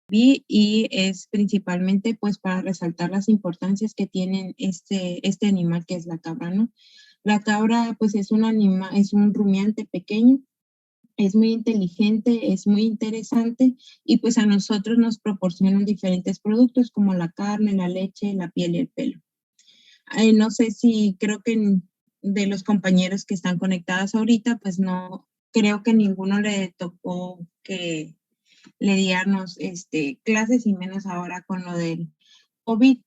y es principalmente pues para resaltar las importancias que tienen este animal que es la cabra, ¿no? La cabra pues es un animal, es un rumiante pequeño, es muy inteligente, es muy interesante y pues a nosotros nos proporcionan diferentes productos como la carne, la leche, la piel y el pelo. No sé si creo que de los compañeros que están conectados ahorita, pues no, creo que ninguno le tocó que le diéramos clases y menos ahora con lo del COVID.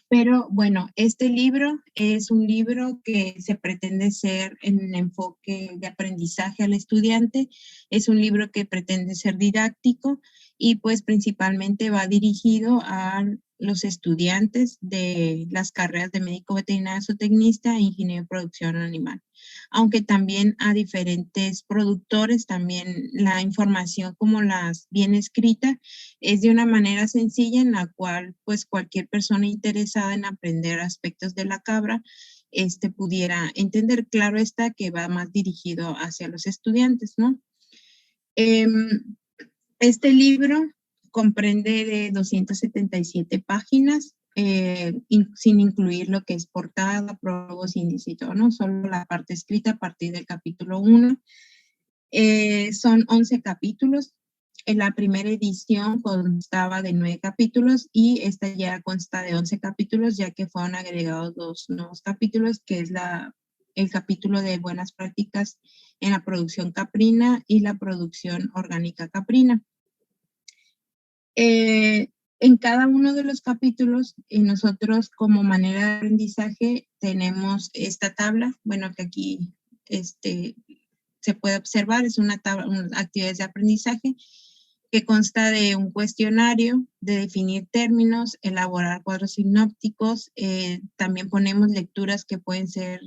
Pero bueno, este libro es un libro que se pretende ser en enfoque de aprendizaje al estudiante, es un libro que pretende ser didáctico y pues principalmente va dirigido a los estudiantes de las carreras de médico veterinario zootecnista e ingeniero de producción animal, aunque también a diferentes productores, también la información como las viene escrita es de una manera sencilla en la cual pues cualquier persona interesada en aprender aspectos de la cabra pudiera entender. Claro está que va más dirigido hacia los estudiantes, ¿no? Este libro comprende de 277 páginas, sin incluir lo que es portada, prólogos, índice y todo, ¿no? Solo la parte escrita a partir del capítulo 1. Son 11 capítulos. En la primera edición constaba de 9 capítulos y esta ya consta de 11 capítulos, ya que fueron agregados 2 nuevos capítulos, que es el capítulo de buenas prácticas en la producción caprina y la producción orgánica caprina. En cada uno de los capítulos, nosotros como manera de aprendizaje tenemos esta tabla, bueno, que aquí se puede observar, es una tabla, actividades de aprendizaje que consta de un cuestionario, de definir términos, elaborar cuadros sinópticos, también ponemos lecturas que pueden ser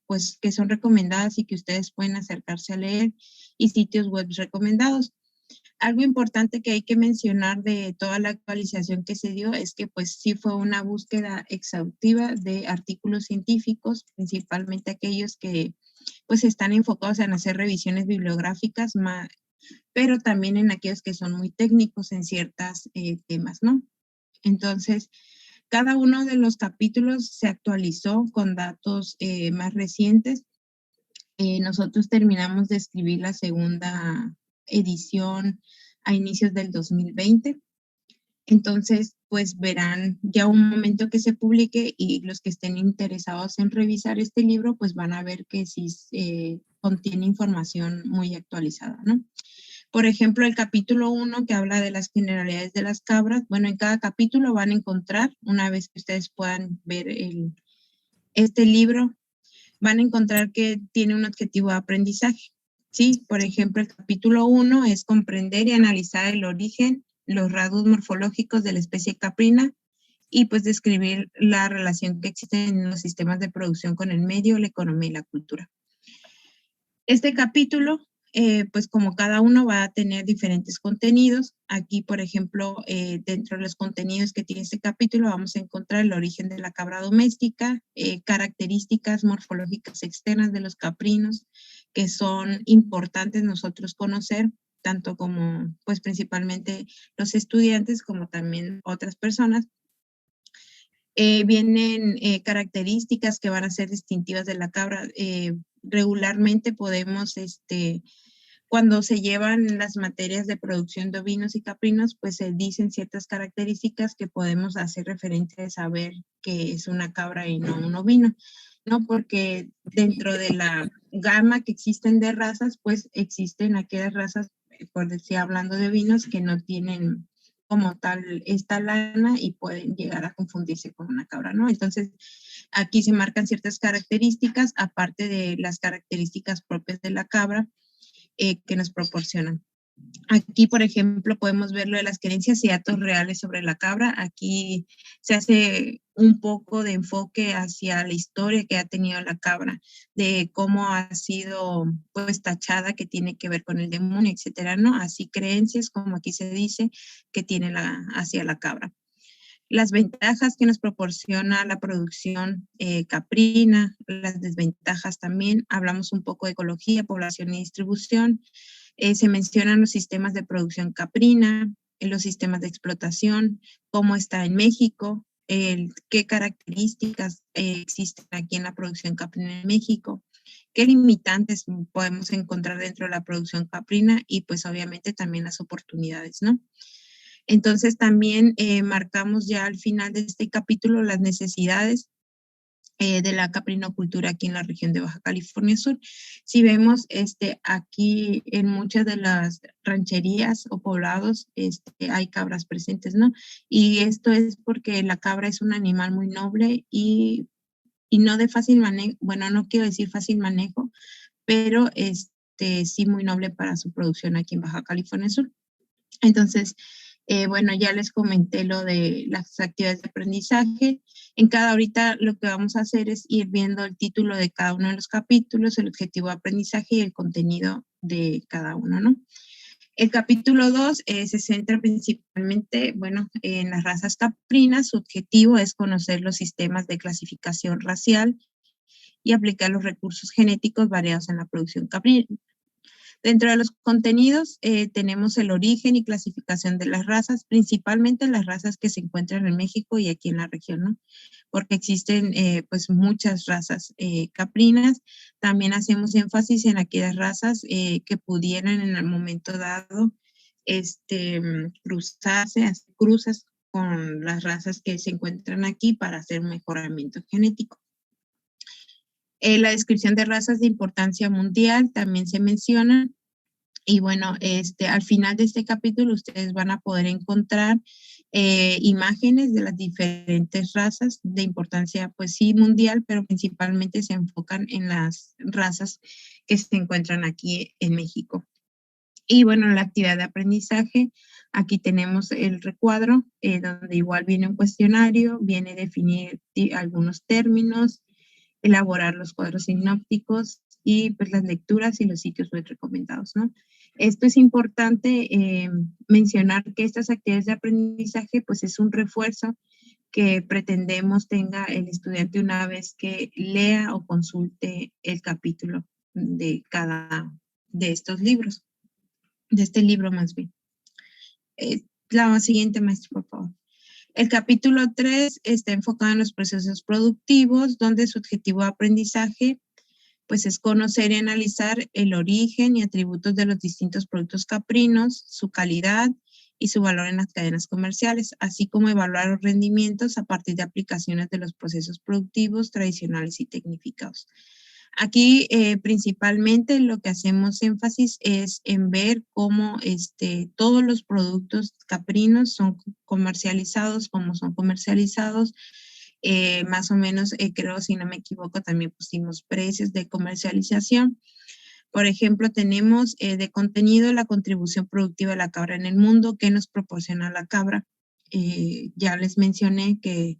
pues que son recomendadas y que ustedes pueden acercarse a leer y sitios web recomendados. Algo importante que hay que mencionar de toda la actualización que se dio es que pues sí fue una búsqueda exhaustiva de artículos científicos, principalmente aquellos que pues están enfocados en hacer revisiones bibliográficas, pero también en aquellos que son muy técnicos en ciertos temas, ¿no? Entonces, cada uno de los capítulos se actualizó con datos más recientes. Nosotros terminamos de escribir la segunda edición a inicios del 2020. Entonces, pues verán ya un momento que se publique y los que estén interesados en revisar este libro, pues van a ver que sí contiene información muy actualizada, ¿no? Por ejemplo, el capítulo 1 que habla de las generalidades de las cabras, bueno, en cada capítulo van a encontrar, una vez que ustedes puedan ver este libro, van a encontrar que tiene un objetivo de aprendizaje. Sí, por ejemplo, el capítulo 1 es comprender y analizar el origen, los rasgos morfológicos de la especie caprina y pues describir la relación que existe en los sistemas de producción con el medio, la economía y la cultura. Este capítulo, pues como cada uno va a tener diferentes contenidos. Aquí, por ejemplo, dentro de los contenidos que tiene este capítulo vamos a encontrar el origen de la cabra doméstica, características morfológicas externas de los caprinos, que son importantes nosotros conocer, tanto como, pues principalmente los estudiantes, como también otras personas. Vienen características que van a ser distintivas de la cabra. Regularmente podemos, cuando se llevan las materias de producción de ovinos y caprinos, pues se dicen ciertas características que podemos hacer referente a saber que es una cabra y no un ovino, ¿no? Porque dentro de la gama que existen de razas, pues existen aquellas razas, por decir, hablando de ovinos, que no tienen como tal esta lana y pueden llegar a confundirse con una cabra, ¿no? Entonces, aquí se marcan ciertas características, aparte de las características propias de la cabra, que nos proporcionan. Aquí, por ejemplo, podemos ver lo de las creencias y datos reales sobre la cabra. Aquí se hace un poco de enfoque hacia la historia que ha tenido la cabra, de cómo ha sido pues tachada, que tiene que ver con el demonio, etcétera, ¿no? Así creencias, como aquí se dice, que tiene hacia la cabra. Las ventajas que nos proporciona la producción caprina, las desventajas también. Hablamos un poco de ecología, población y distribución. Se mencionan los sistemas de producción caprina, los sistemas de explotación, cómo está en México, qué características existen aquí en la producción caprina en México, qué limitantes podemos encontrar dentro de la producción caprina y pues obviamente también las oportunidades, ¿no? Entonces también marcamos ya al final de este capítulo las necesidades de la caprinocultura aquí en la región de Baja California Sur. Si vemos aquí en muchas de las rancherías o poblados hay cabras presentes, ¿no? Y esto es porque la cabra es un animal muy noble y no de fácil manejo, bueno, no quiero decir fácil manejo, pero sí muy noble para su producción aquí en Baja California Sur. Entonces, bueno, ya les comenté lo de las actividades de aprendizaje. En cada ahorita lo que vamos a hacer es ir viendo el título de cada uno de los capítulos, el objetivo de aprendizaje y el contenido de cada uno, ¿no? El capítulo 2 se centra principalmente, bueno, en las razas caprinas. Su objetivo es conocer los sistemas de clasificación racial y aplicar los recursos genéticos variados en la producción caprina. Dentro de los contenidos tenemos el origen y clasificación de las razas, principalmente las razas que se encuentran en México y aquí en la región, ¿no? Porque existen pues muchas razas caprinas. También hacemos énfasis en aquellas razas que pudieran en el momento dado cruzarse, hacer cruzas con las razas que se encuentran aquí para hacer un mejoramiento genético. La descripción de razas de importancia mundial también se menciona. Y bueno, al final de este capítulo ustedes van a poder encontrar imágenes de las diferentes razas de importancia, pues sí, mundial, pero principalmente se enfocan en las razas que se encuentran aquí en México. Y bueno, la actividad de aprendizaje, aquí tenemos el recuadro, donde igual viene un cuestionario, viene a definir algunos términos, elaborar los cuadros sinópticos y pues las lecturas y los sitios web recomendados, ¿no? Esto es importante mencionar que estas actividades de aprendizaje pues es un refuerzo que pretendemos tenga el estudiante una vez que lea o consulte el capítulo de cada de estos libros, de este libro más bien. La siguiente, maestro, por favor. El capítulo 3 está enfocado en los procesos productivos, donde su objetivo de aprendizaje pues es conocer y analizar el origen y atributos de los distintos productos caprinos, su calidad y su valor en las cadenas comerciales, así como evaluar los rendimientos a partir de aplicaciones de los procesos productivos tradicionales y tecnificados. Aquí principalmente lo que hacemos énfasis es en ver cómo todos los productos caprinos son comercializados, cómo son comercializados. Más o menos, creo, si no me equivoco, también pusimos precios de comercialización. Por ejemplo, tenemos de contenido la contribución productiva de la cabra en el mundo, que nos proporciona la cabra. Ya les mencioné que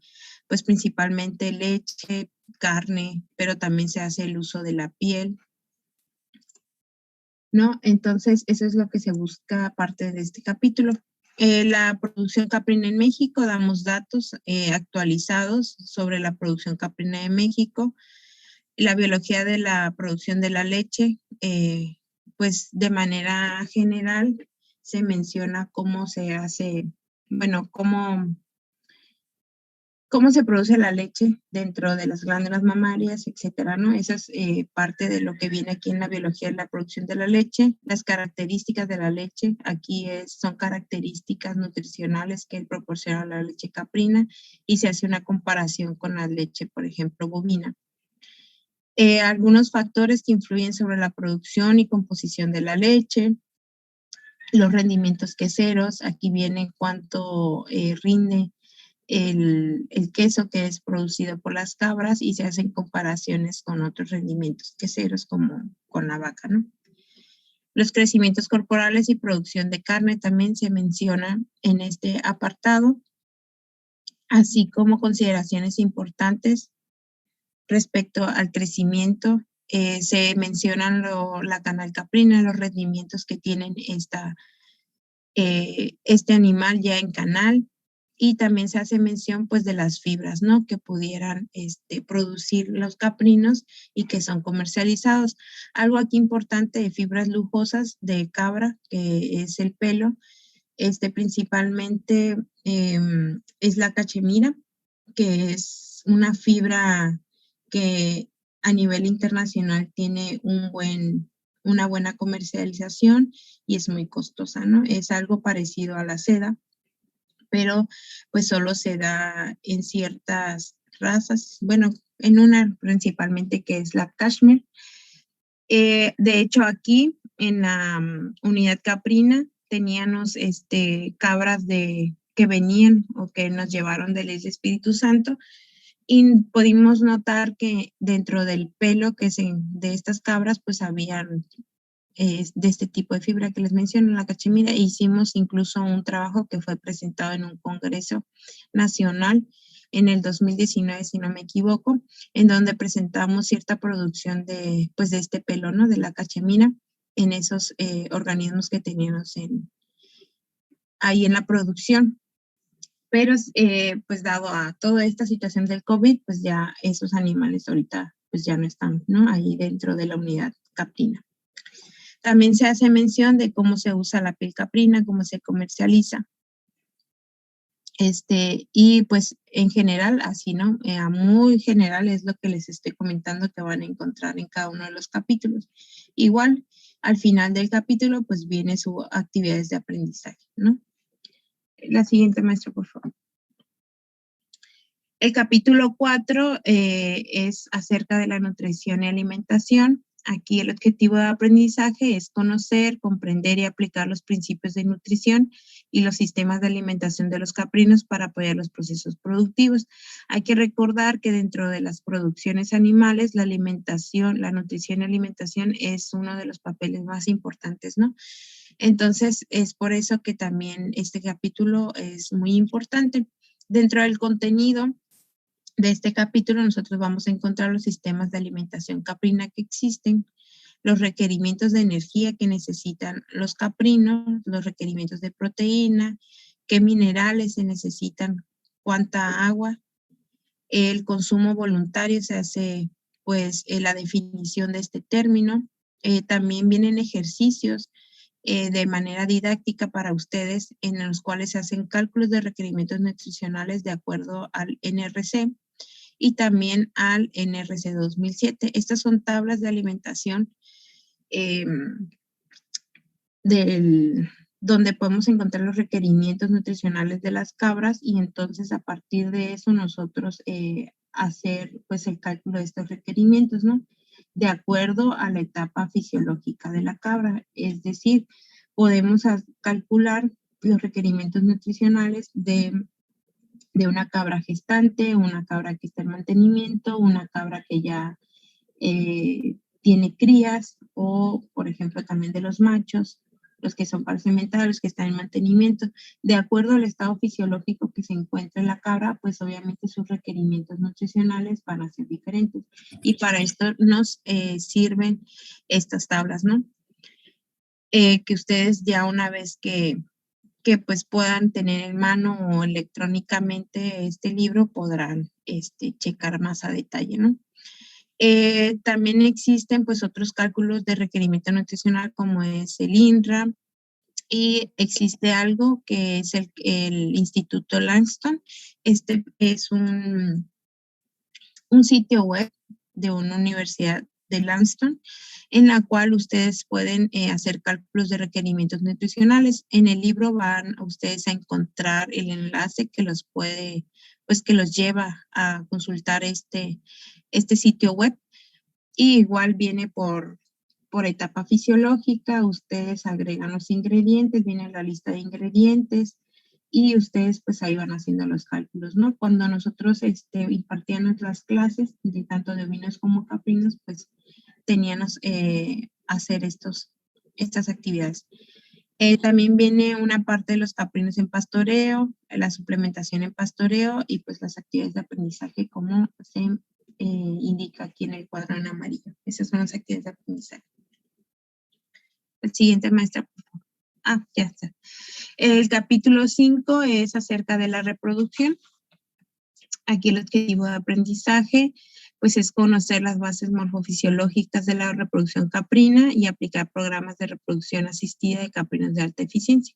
pues principalmente leche, carne, pero también se hace el uso de la piel, ¿no? Entonces, eso es lo que se busca aparte de este capítulo. La producción caprina en México, damos datos actualizados sobre la producción caprina en México, la biología de la producción de la leche, pues de manera general se menciona cómo se hace, bueno, cómo se produce la leche dentro de las glándulas mamarias, etcétera, ¿no? Esa es parte de lo que viene aquí en la biología de la producción de la leche. Las características de la leche, aquí son características nutricionales que proporciona la leche caprina y se hace una comparación con la leche, por ejemplo, bovina. Algunos factores que influyen sobre la producción y composición de la leche, los rendimientos queseros, aquí viene cuánto rinde el queso que es producido por las cabras y se hacen comparaciones con otros rendimientos queseros como con la vaca, ¿no? Los crecimientos corporales y producción de carne también se mencionan en este apartado, así como consideraciones importantes respecto al crecimiento. Se mencionan la canal caprina, los rendimientos que tienen este animal ya en canal, y también se hace mención pues de las fibras, ¿no? Que pudieran producir los caprinos y que son comercializados. Algo aquí importante de fibras lujosas de cabra, que es el pelo, Principalmente es la cachemira, que es una fibra que a nivel internacional tiene una buena comercialización y es muy costosa, ¿no? Es algo parecido a la seda, pero pues solo se da en ciertas razas, bueno, en una principalmente que es la cashmere. De hecho, aquí en la unidad caprina teníamos cabras que venían o que nos llevaron del Espíritu Santo y pudimos notar que dentro del pelo de estas cabras pues habían de este tipo de fibra que les menciono, la cachemira, e hicimos incluso un trabajo que fue presentado en un congreso nacional en el 2019, si no me equivoco, en donde presentamos cierta producción de este pelo, ¿no? De la cachemira en esos organismos que teníamos ahí en la producción. Pero pues dado a toda esta situación del COVID, pues ya esos animales ahorita pues ya no están, ¿no? Ahí dentro de la unidad caprina. También se hace mención de cómo se usa la piel caprina, cómo se comercializa. Y pues en general, así, ¿no? A muy general es lo que les estoy comentando que van a encontrar en cada uno de los capítulos. Igual, al final del capítulo, pues viene sus actividades de aprendizaje, ¿no? La siguiente, maestra, por favor. El capítulo 4 es acerca de la nutrición y alimentación. Aquí el objetivo de aprendizaje es conocer, comprender y aplicar los principios de nutrición y los sistemas de alimentación de los caprinos para apoyar los procesos productivos. Hay que recordar que dentro de las producciones animales, la alimentación, la nutrición y alimentación es uno de los papeles más importantes, ¿no? Entonces, es por eso que también este capítulo es muy importante. Dentro del contenido de este capítulo nosotros vamos a encontrar los sistemas de alimentación caprina que existen, los requerimientos de energía que necesitan los caprinos, los requerimientos de proteína, qué minerales se necesitan, cuánta agua, el consumo voluntario se hace pues la definición de este término. También vienen ejercicios de manera didáctica para ustedes en los cuales se hacen cálculos de requerimientos nutricionales de acuerdo al NRC y también al NRC 2007. Estas son tablas de alimentación donde podemos encontrar los requerimientos nutricionales de las cabras y entonces a partir de eso nosotros hacer pues el cálculo de estos requerimientos, ¿no? De acuerdo a la etapa fisiológica de la cabra. Es decir, podemos calcular los requerimientos nutricionales de una cabra gestante, una cabra que está en mantenimiento, una cabra que ya tiene crías o, por ejemplo, también de los machos, los que son parcimentarios, que están en mantenimiento. De acuerdo al estado fisiológico que se encuentra en la cabra, pues obviamente sus requerimientos nutricionales van a ser diferentes. Y para esto nos sirven estas tablas, ¿no? Que ustedes ya una vez que pues puedan tener en mano o electrónicamente este libro, podrán checar más a detalle, ¿no? También existen pues otros cálculos de requerimiento nutricional como es el INRA y existe algo que es el Instituto Langston. Este es un sitio web de una universidad de Langston, en la cual ustedes pueden hacer cálculos de requerimientos nutricionales. En el libro van ustedes a encontrar el enlace que los que los lleva a consultar este sitio web. Y igual viene por etapa fisiológica, ustedes agregan los ingredientes, viene la lista de ingredientes, y ustedes pues ahí van haciendo los cálculos, ¿no? Cuando nosotros impartíamos las clases, de tanto de ovinos como caprinos, pues teníamos hacer estas actividades. También viene una parte de los caprinos en pastoreo, la suplementación en pastoreo y pues las actividades de aprendizaje como se indica aquí en el cuadro en amarillo. Esas son las actividades de aprendizaje. El siguiente, maestra, por favor. Ah, ya está. El capítulo 5 es acerca de la reproducción. Aquí el objetivo de aprendizaje pues es conocer las bases morfofisiológicas de la reproducción caprina y aplicar programas de reproducción asistida de caprinos de alta eficiencia.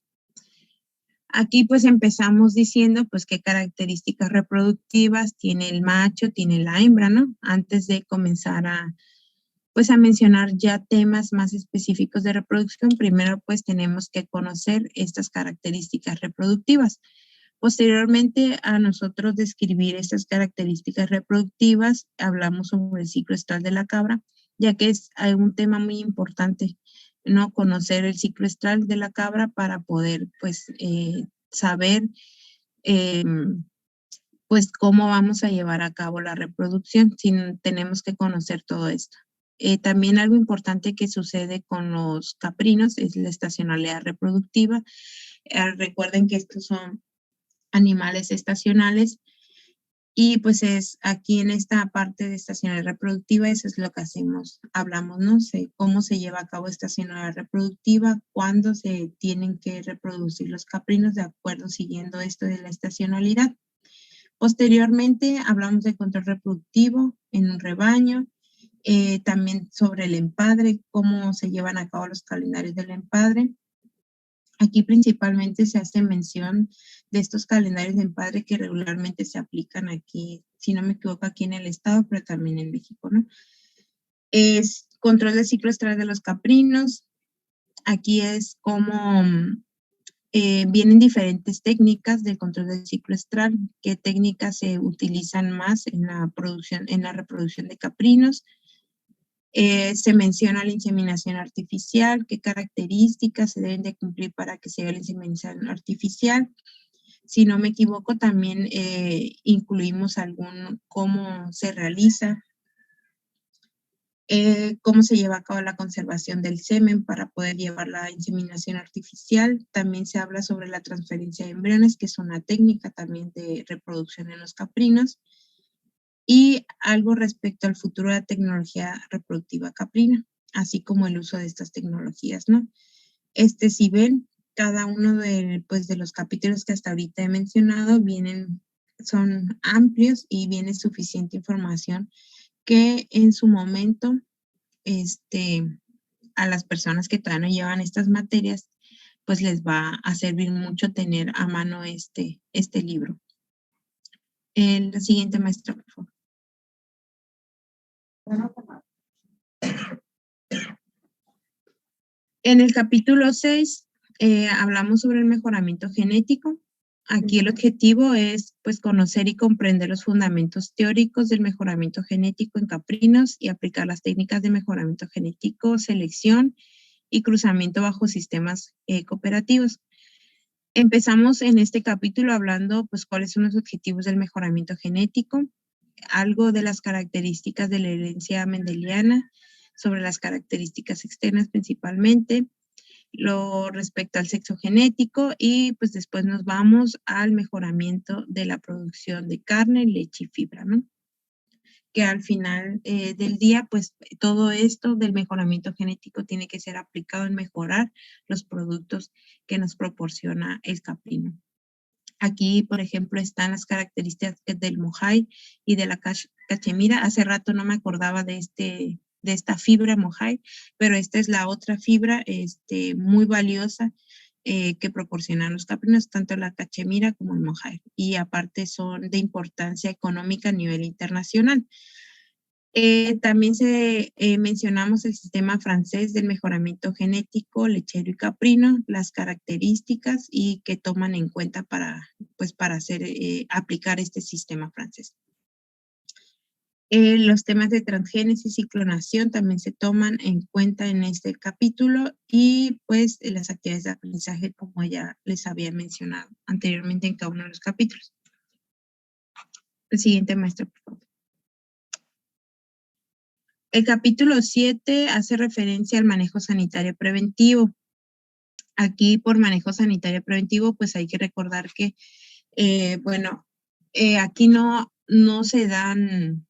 Aquí pues empezamos diciendo pues qué características reproductivas tiene el macho, tiene la hembra, ¿no? Antes de comenzar a mencionar ya temas más específicos de reproducción, primero pues tenemos que conocer estas características reproductivas. Posteriormente a nosotros describir estas características reproductivas, hablamos sobre el ciclo estral de la cabra, ya que es un tema muy importante, ¿no? Conocer el ciclo estral de la cabra para poder pues saber pues cómo vamos a llevar a cabo la reproducción, si tenemos que conocer todo esto. También algo importante que sucede con los caprinos es la estacionalidad reproductiva. Recuerden que estos son animales estacionales y pues es aquí en esta parte de estacionalidad reproductiva, eso es lo que hacemos, hablamos, ¿no? Cómo se lleva a cabo estacionalidad reproductiva, cuándo se tienen que reproducir los caprinos de acuerdo siguiendo esto de la estacionalidad. Posteriormente hablamos de control reproductivo en un rebaño, también sobre el empadre, cómo se llevan a cabo los calendarios del empadre. Aquí principalmente se hace mención de estos calendarios de empadre que regularmente se aplican aquí, si no me equivoco, aquí en el estado, pero también en México, ¿no? Es control del ciclo estral de los caprinos. Aquí es como vienen diferentes técnicas del control del ciclo estral, qué técnicas se utilizan más en la producción, en la reproducción de caprinos. Se menciona la inseminación artificial, qué características se deben de cumplir para que se haga la inseminación artificial. Si no me equivoco, también incluimos cómo se realiza, cómo se lleva a cabo la conservación del semen para poder llevar la inseminación artificial. También se habla sobre la transferencia de embriones, que es una técnica también de reproducción en los caprinos. Y algo respecto al futuro de la tecnología reproductiva caprina, así como el uso de estas tecnologías, ¿no? Si ven, cada uno de los capítulos que hasta ahorita he mencionado son amplios y viene suficiente información que en su momento, a las personas que todavía no llevan estas materias, pues les va a servir mucho tener a mano este libro. La siguiente maestra, por favor. En el capítulo 6 hablamos sobre el mejoramiento genético. Aquí el objetivo es pues conocer y comprender los fundamentos teóricos del mejoramiento genético en caprinos y aplicar las técnicas de mejoramiento genético, selección y cruzamiento bajo sistemas cooperativos. Empezamos en este capítulo hablando pues cuáles son los objetivos del mejoramiento genético, algo de las características de la herencia mendeliana, sobre las características externas principalmente, lo respecto al sexo genético y pues después nos vamos al mejoramiento de la producción de carne, leche y fibra, ¿no? Que al final del día, pues todo esto del mejoramiento genético tiene que ser aplicado en mejorar los productos que nos proporciona el caprino. Aquí, por ejemplo, están las características del mohay y de la cachemira. Hace rato no me acordaba de esta fibra mohay, pero esta es la otra fibra muy valiosa que proporcionan los caprinos, tanto la cachemira como el mohay. Y aparte son de importancia económica a nivel internacional. También mencionamos el sistema francés del mejoramiento genético, lechero y caprino, las características y que toman en cuenta para aplicar este sistema francés. Los temas de transgénesis y clonación también se toman en cuenta en este capítulo y pues las actividades de aprendizaje como ya les había mencionado anteriormente en cada uno de los capítulos. El siguiente maestro, por favor. El capítulo 7 hace referencia al manejo sanitario preventivo. Aquí por manejo sanitario preventivo, pues hay que recordar que, aquí no se dan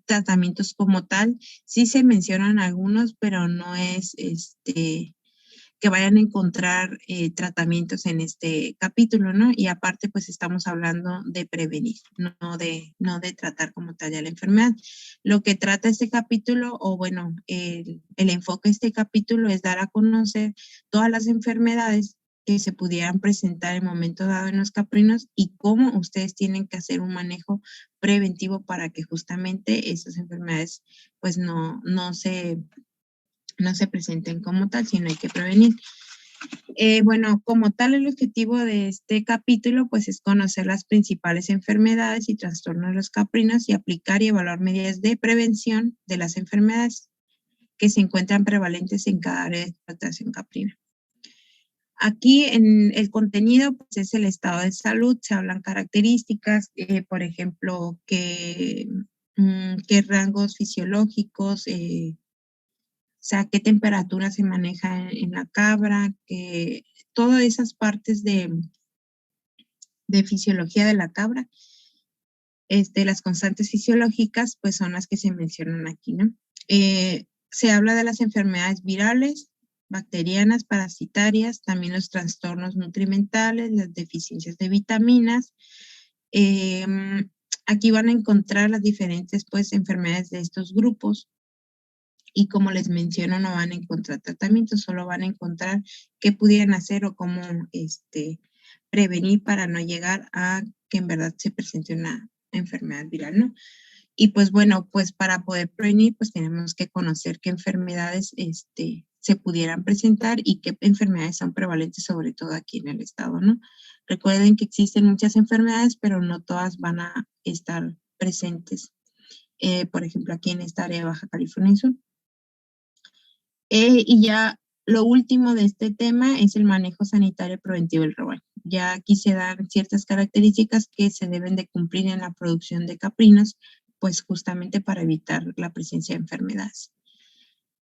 tratamientos como tal. Sí se mencionan algunos, pero no es que vayan a encontrar tratamientos en este capítulo, ¿no? Y aparte, pues estamos hablando de prevenir, no de tratar como tal ya la enfermedad. Lo que trata este capítulo, el enfoque de este capítulo es dar a conocer todas las enfermedades que se pudieran presentar en momento dado en los caprinos y cómo ustedes tienen que hacer un manejo preventivo para que justamente esas enfermedades pues no se presenten como tal, sino hay que prevenir. Bueno, como tal, el objetivo de este capítulo pues es conocer las principales enfermedades y trastornos de los caprinos y aplicar y evaluar medidas de prevención de las enfermedades que se encuentran prevalentes en cada área de explotación caprina. Aquí en el contenido pues, es el estado de salud, se hablan características, por ejemplo, qué rangos fisiológicos, o sea, qué temperatura se maneja en la cabra, que todas esas partes de fisiología de la cabra, las constantes fisiológicas, pues son las que se mencionan aquí, ¿no? Se habla de las enfermedades virales, bacterianas, parasitarias, también los trastornos nutrimentales, las deficiencias de vitaminas. Aquí van a encontrar las diferentes pues, enfermedades de estos grupos y como les menciono, no van a encontrar tratamientos, solo van a encontrar qué pudieran hacer o cómo prevenir para no llegar a que en verdad se presente una enfermedad viral, ¿no? Y pues bueno, pues para poder prevenir, pues tenemos que conocer qué enfermedades se pudieran presentar y qué enfermedades son prevalentes, sobre todo aquí en el estado, ¿no? Recuerden que existen muchas enfermedades, pero no todas van a estar presentes. Por ejemplo, aquí en esta área de Baja California Sur. Y ya lo último de este tema es el manejo sanitario preventivo del rebaño. Ya aquí se dan ciertas características que se deben de cumplir en la producción de caprinos, pues justamente para evitar la presencia de enfermedades.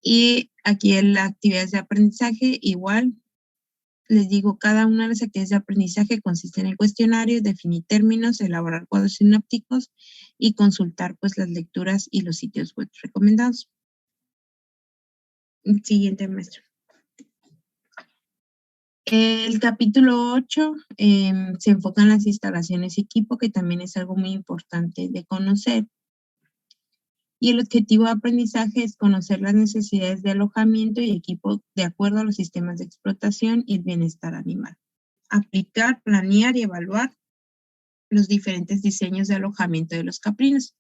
Y aquí en las actividades de aprendizaje, igual, les digo, cada una de las actividades de aprendizaje consiste en el cuestionario, definir términos, elaborar cuadros sinópticos y consultar pues las lecturas y los sitios web recomendados. Siguiente, maestro. El capítulo 8 se enfoca en las instalaciones y equipo, que también es algo muy importante de conocer. Y el objetivo de aprendizaje es conocer las necesidades de alojamiento y equipo de acuerdo a los sistemas de explotación y el bienestar animal. Aplicar, planear y evaluar los diferentes diseños de alojamiento de los caprinos.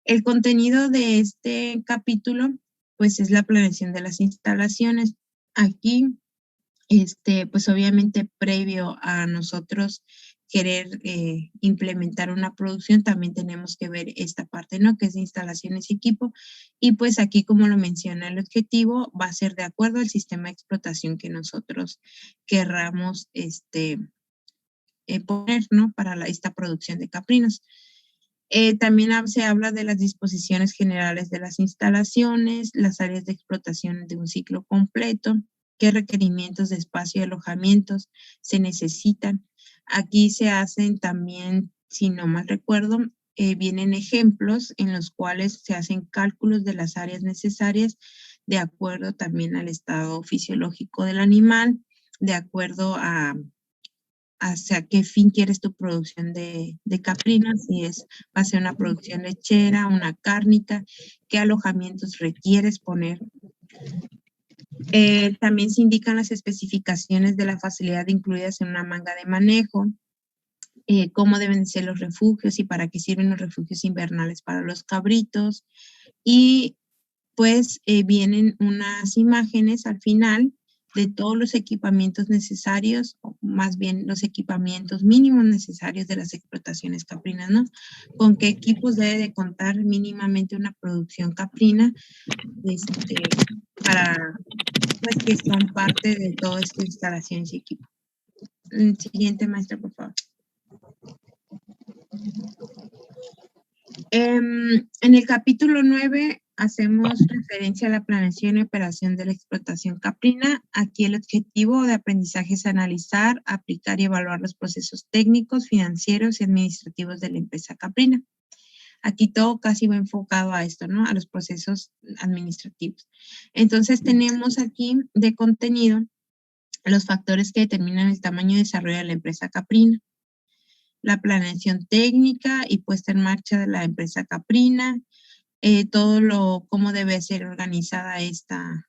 El contenido de este capítulo, pues es la planeación de las instalaciones. Aquí pues obviamente previo a nosotros querer implementar una producción, también tenemos que ver esta parte, ¿no? Que es de instalaciones y equipo. Y pues aquí, como lo menciona el objetivo, va a ser de acuerdo al sistema de explotación que nosotros querramos poner, ¿no? Para esta producción de caprinos. También se habla de las disposiciones generales de las instalaciones, las áreas de explotación de un ciclo completo, qué requerimientos de espacio y alojamientos se necesitan. Aquí se hacen también, si no mal recuerdo, vienen ejemplos en los cuales se hacen cálculos de las áreas necesarias de acuerdo también al estado fisiológico del animal, de acuerdo a hacia qué fin quieres tu producción de caprinos, si va a ser una producción lechera, una cárnica, qué alojamientos requieres poner. También se indican las especificaciones de la facilidad incluidas en una manga de manejo, cómo deben ser los refugios y para qué sirven los refugios invernales para los cabritos. Y pues vienen unas imágenes al final de todos los equipamientos necesarios, o más bien los equipamientos mínimos necesarios de las explotaciones caprinas, ¿no? Con qué equipos debe de contar mínimamente una producción caprina, para, pues, que son parte de toda esta instalación y equipo. Siguiente, maestra, por favor. En el capítulo 9 hacemos referencia a la planeación y operación de la explotación caprina. Aquí el objetivo de aprendizaje es analizar, aplicar y evaluar los procesos técnicos, financieros y administrativos de la empresa caprina. Aquí todo casi va enfocado a esto, ¿no? A los procesos administrativos. Entonces tenemos aquí de contenido los factores que determinan el tamaño y desarrollo de la empresa caprina, la planeación técnica y puesta en marcha de la empresa caprina, cómo debe ser organizada esta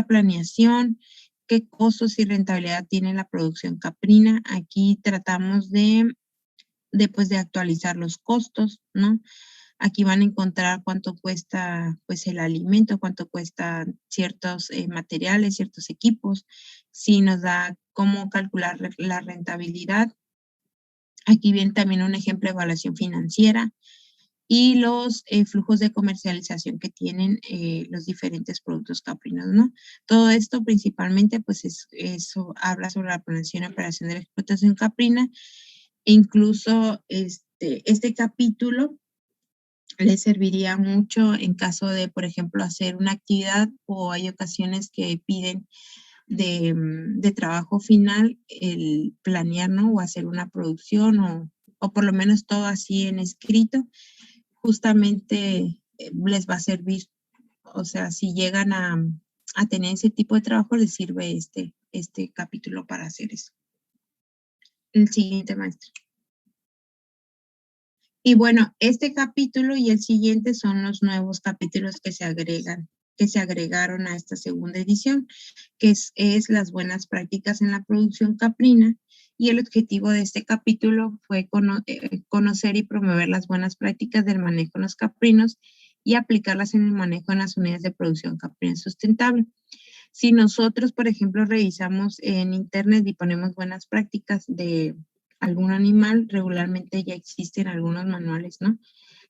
planeación, qué costos y rentabilidad tiene la producción caprina. Aquí tratamos de actualizar los costos, ¿no? Aquí van a encontrar cuánto cuesta pues el alimento, cuánto cuestan ciertos materiales, ciertos equipos, si nos da cómo calcular la rentabilidad. Aquí viene también un ejemplo de evaluación financiera y los flujos de comercialización que tienen los diferentes productos caprinos, ¿no? Todo esto principalmente pues eso habla sobre la planeación y operación de la explotación caprina e incluso este capítulo le serviría mucho en caso de, por ejemplo, hacer una actividad o hay ocasiones que piden de trabajo final el planear, ¿no? O hacer una producción o por lo menos todo así en escrito, justamente les va a servir. O sea, si llegan a tener ese tipo de trabajo, les sirve este capítulo para hacer eso. El siguiente, maestro. Y bueno, este capítulo y el siguiente son los nuevos capítulos que se agregaron a esta segunda edición, que es las buenas prácticas en la producción caprina. Y el objetivo de este capítulo fue conocer y promover las buenas prácticas del manejo en los caprinos y aplicarlas en el manejo en las unidades de producción caprina sustentable. Si nosotros, por ejemplo, revisamos en internet y ponemos buenas prácticas de algún animal, regularmente ya existen algunos manuales, ¿no?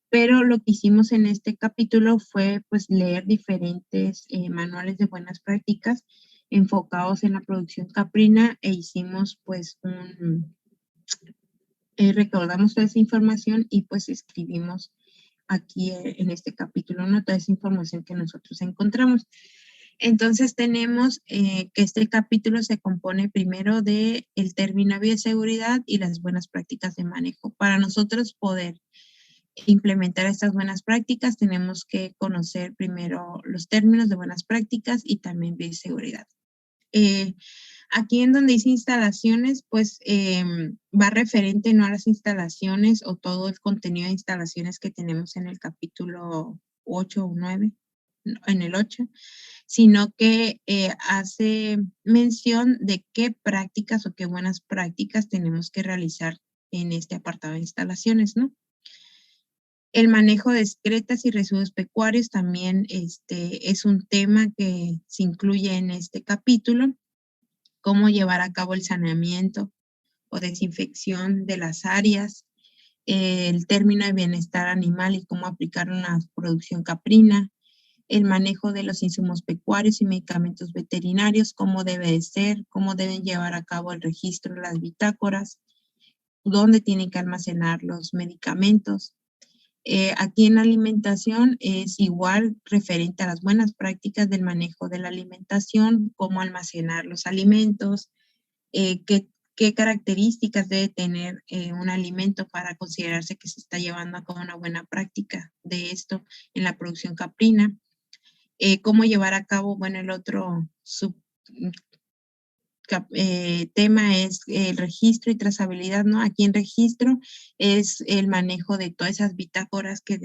Pero lo que hicimos en este capítulo fue pues leer diferentes manuales de buenas prácticas enfocados en la producción caprina e hicimos pues recaudamos toda esa información y pues escribimos aquí en este capítulo, ¿no? Toda esa información que nosotros encontramos. Entonces tenemos que este capítulo se compone primero de el término bioseguridad y las buenas prácticas de manejo. Para nosotros poder implementar estas buenas prácticas tenemos que conocer primero los términos de buenas prácticas y también bioseguridad. Aquí en donde dice instalaciones, pues va referente no a las instalaciones o todo el contenido de instalaciones que tenemos en el capítulo 8 o 9, en el 8, sino que hace mención de qué prácticas o qué buenas prácticas tenemos que realizar en este apartado de instalaciones, ¿no? El manejo de excretas y residuos pecuarios también es un tema que se incluye en este capítulo. Cómo llevar a cabo el saneamiento o desinfección de las áreas, el término de bienestar animal y cómo aplicar una producción caprina, el manejo de los insumos pecuarios y medicamentos veterinarios, cómo debe de ser, cómo deben llevar a cabo el registro de las bitácoras, dónde tienen que almacenar los medicamentos. Aquí en la alimentación es igual referente a las buenas prácticas del manejo de la alimentación, cómo almacenar los alimentos, qué características debe tener un alimento para considerarse que se está llevando a cabo una buena práctica de esto en la producción caprina, cómo llevar a cabo, bueno, el otro tema es el registro y trazabilidad, ¿no? Aquí en registro es el manejo de todas esas bitácoras que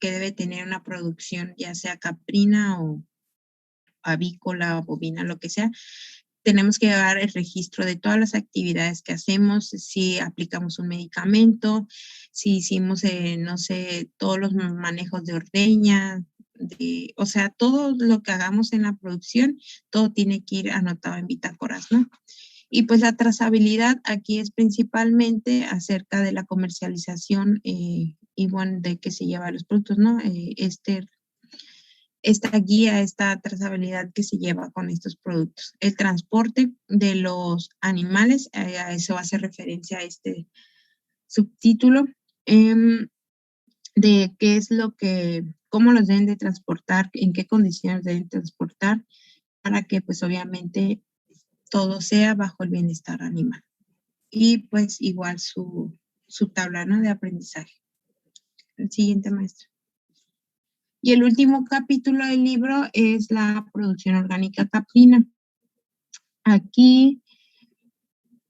debe tener una producción, ya sea caprina o avícola o bovina, lo que sea. Tenemos que llevar el registro de todas las actividades que hacemos, si aplicamos un medicamento, si hicimos, no sé, todos los manejos de ordeña, o sea, todo lo que hagamos en la producción, todo tiene que ir anotado en bitácoras, ¿no? Y pues la trazabilidad aquí es principalmente acerca de la comercialización y bueno, de que se lleva los productos, ¿no? Esta guía, esta trazabilidad que se lleva con estos productos. El transporte de los animales, a eso hace referencia a este subtítulo, de qué es lo que, cómo los deben de transportar, en qué condiciones deben transportar, para que pues obviamente todo sea bajo el bienestar animal. Y pues igual su tabla, ¿no?, de aprendizaje. El siguiente, maestro. Y el último capítulo del libro es la producción orgánica caprina. Aquí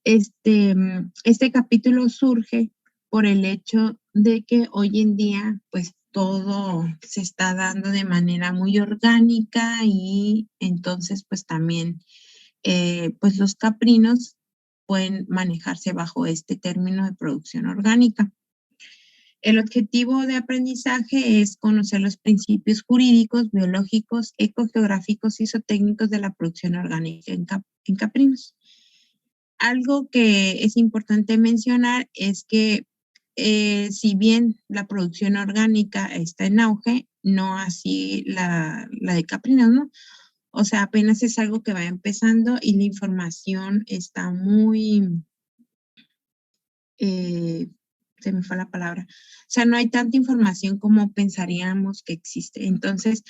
este capítulo surge por el hecho de que hoy en día pues todo se está dando de manera muy orgánica y entonces pues también pues los caprinos pueden manejarse bajo este término de producción orgánica. El objetivo de aprendizaje es conocer los principios jurídicos, biológicos, ecogeográficos y zootécnicos de la producción orgánica en caprinos. Algo que es importante mencionar es que si bien la producción orgánica está en auge, no así la de caprinos, ¿no? O sea, apenas es algo que va empezando y la información está muy, se me fue la palabra. O sea, no hay tanta información como pensaríamos que existe. Entonces,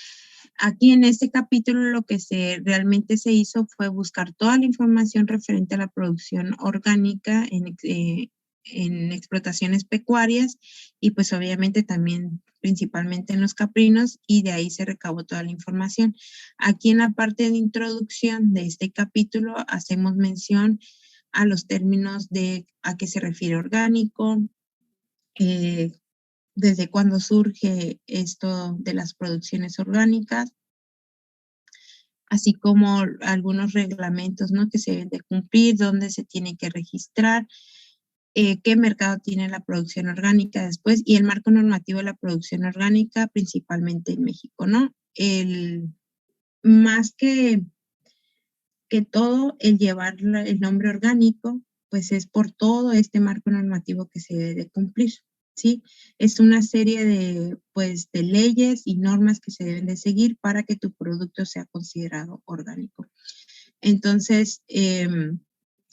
aquí en este capítulo lo que realmente se hizo fue buscar toda la información referente a la producción orgánica en explotaciones pecuarias y pues obviamente también principalmente en los caprinos y de ahí se recabó toda la información. Aquí en la parte de introducción de este capítulo hacemos mención a los términos de a qué se refiere orgánico, desde cuándo surge esto de las producciones orgánicas, así como algunos reglamentos, ¿no? Que se deben de cumplir, dónde se tiene que registrar, qué mercado tiene la producción orgánica después y el marco normativo de la producción orgánica, principalmente en México, ¿no? Más que todo, el llevar el nombre orgánico, pues es por todo este marco normativo que se debe cumplir, ¿sí? Es una serie de, pues, de leyes y normas que se deben de seguir para que tu producto sea considerado orgánico. Entonces,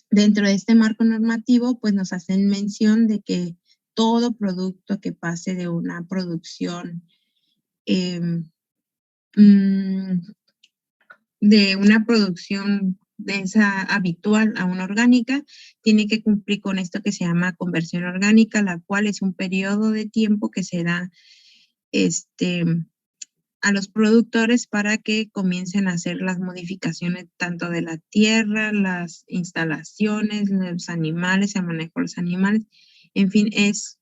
dentro de este marco normativo, pues nos hacen mención de que todo producto que pase de una producción de una producción de esa habitual a una orgánica, tiene que cumplir con esto que se llama conversión orgánica, la cual es un periodo de tiempo que se da a los productores para que comiencen a hacer las modificaciones tanto de la tierra, las instalaciones, los animales, el manejo de los animales. En fin, es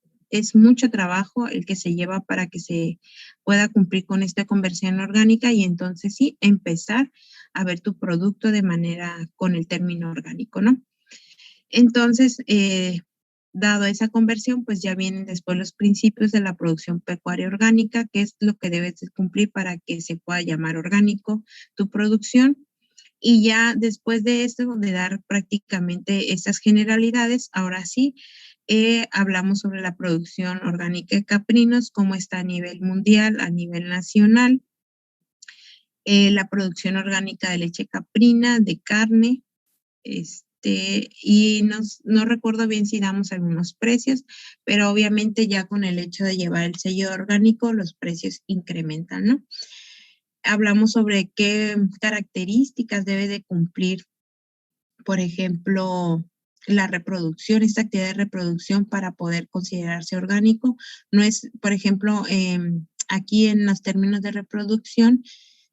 mucho trabajo el que se lleva para que se pueda cumplir con esta conversión orgánica y entonces sí, empezar a ver tu producto de manera con el término orgánico, ¿no? Entonces, dado esa conversión, pues ya vienen después los principios de la producción pecuaria orgánica, que es lo que debes de cumplir para que se pueda llamar orgánico tu producción. Y ya después de esto, de dar prácticamente estas generalidades, ahora sí, hablamos sobre la producción orgánica de caprinos, cómo está a nivel mundial, a nivel nacional, la producción orgánica de leche caprina, de carne, y no recuerdo bien si damos algunos precios, pero obviamente ya con el hecho de llevar el sello orgánico, los precios incrementan, ¿no? Hablamos sobre qué características debe de cumplir, por ejemplo, la reproducción, esta actividad de reproducción para poder considerarse orgánico. No es, por ejemplo, aquí en los términos de reproducción,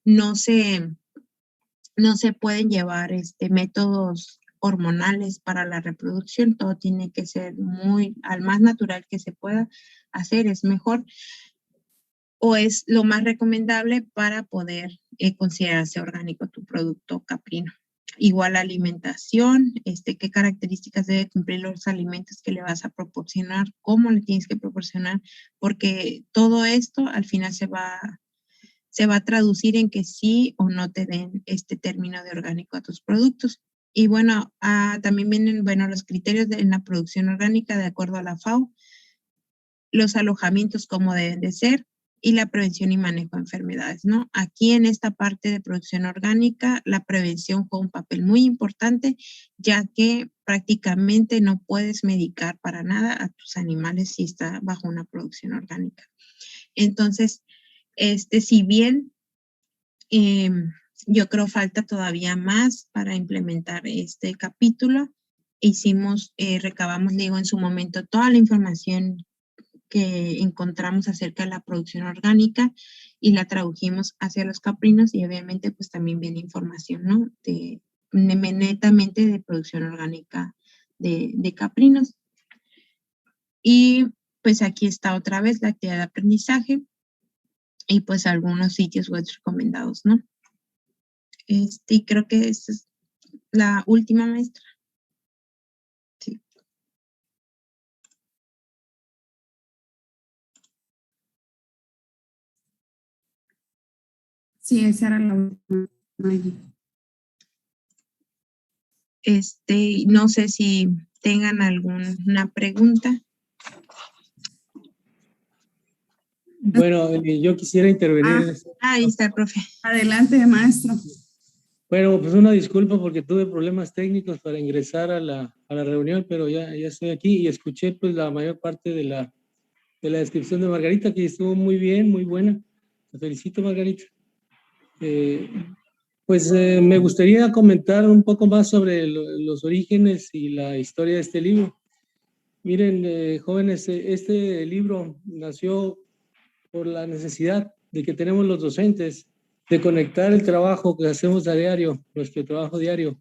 no se pueden llevar métodos hormonales para la reproducción, todo tiene que ser al más natural que se pueda hacer, es mejor o es lo más recomendable para poder considerarse orgánico tu producto caprino. Igual la alimentación, qué características debe cumplir los alimentos que le vas a proporcionar, cómo le tienes que proporcionar, porque todo esto al final se va a traducir en que sí o no te den este término de orgánico a tus productos. Y bueno, también vienen, los criterios en la producción orgánica de acuerdo a la FAO, los alojamientos como deben de ser y la prevención y manejo de enfermedades, ¿no? Aquí en esta parte de producción orgánica, la prevención juega un papel muy importante, ya que prácticamente no puedes medicar para nada a tus animales si está bajo una producción orgánica. Entonces, si bien yo creo falta todavía más para implementar este capítulo. Recabamos, digo, en su momento toda la información que encontramos acerca de la producción orgánica y la tradujimos hacia los caprinos y obviamente pues también viene información, ¿no? Netamente de producción orgánica de caprinos. Y pues aquí está otra vez la actividad de aprendizaje y pues algunos sitios web recomendados, ¿no? Y creo que esto es La última, maestra. Sí. Sí, esa era la última. No sé si tengan alguna pregunta. Bueno, yo quisiera intervenir en esto. Ahí está el profe. Adelante, maestro. Bueno, pues una disculpa porque tuve problemas técnicos para ingresar a la reunión, pero ya estoy aquí y escuché pues la mayor parte de la descripción de Margarita, que estuvo muy bien, muy buena. Te felicito, Margarita. Me gustaría comentar un poco más sobre los orígenes y la historia de este libro. Miren, jóvenes, este libro nació por la necesidad de que tenemos los docentes de conectar el trabajo que hacemos a diario, nuestro trabajo diario,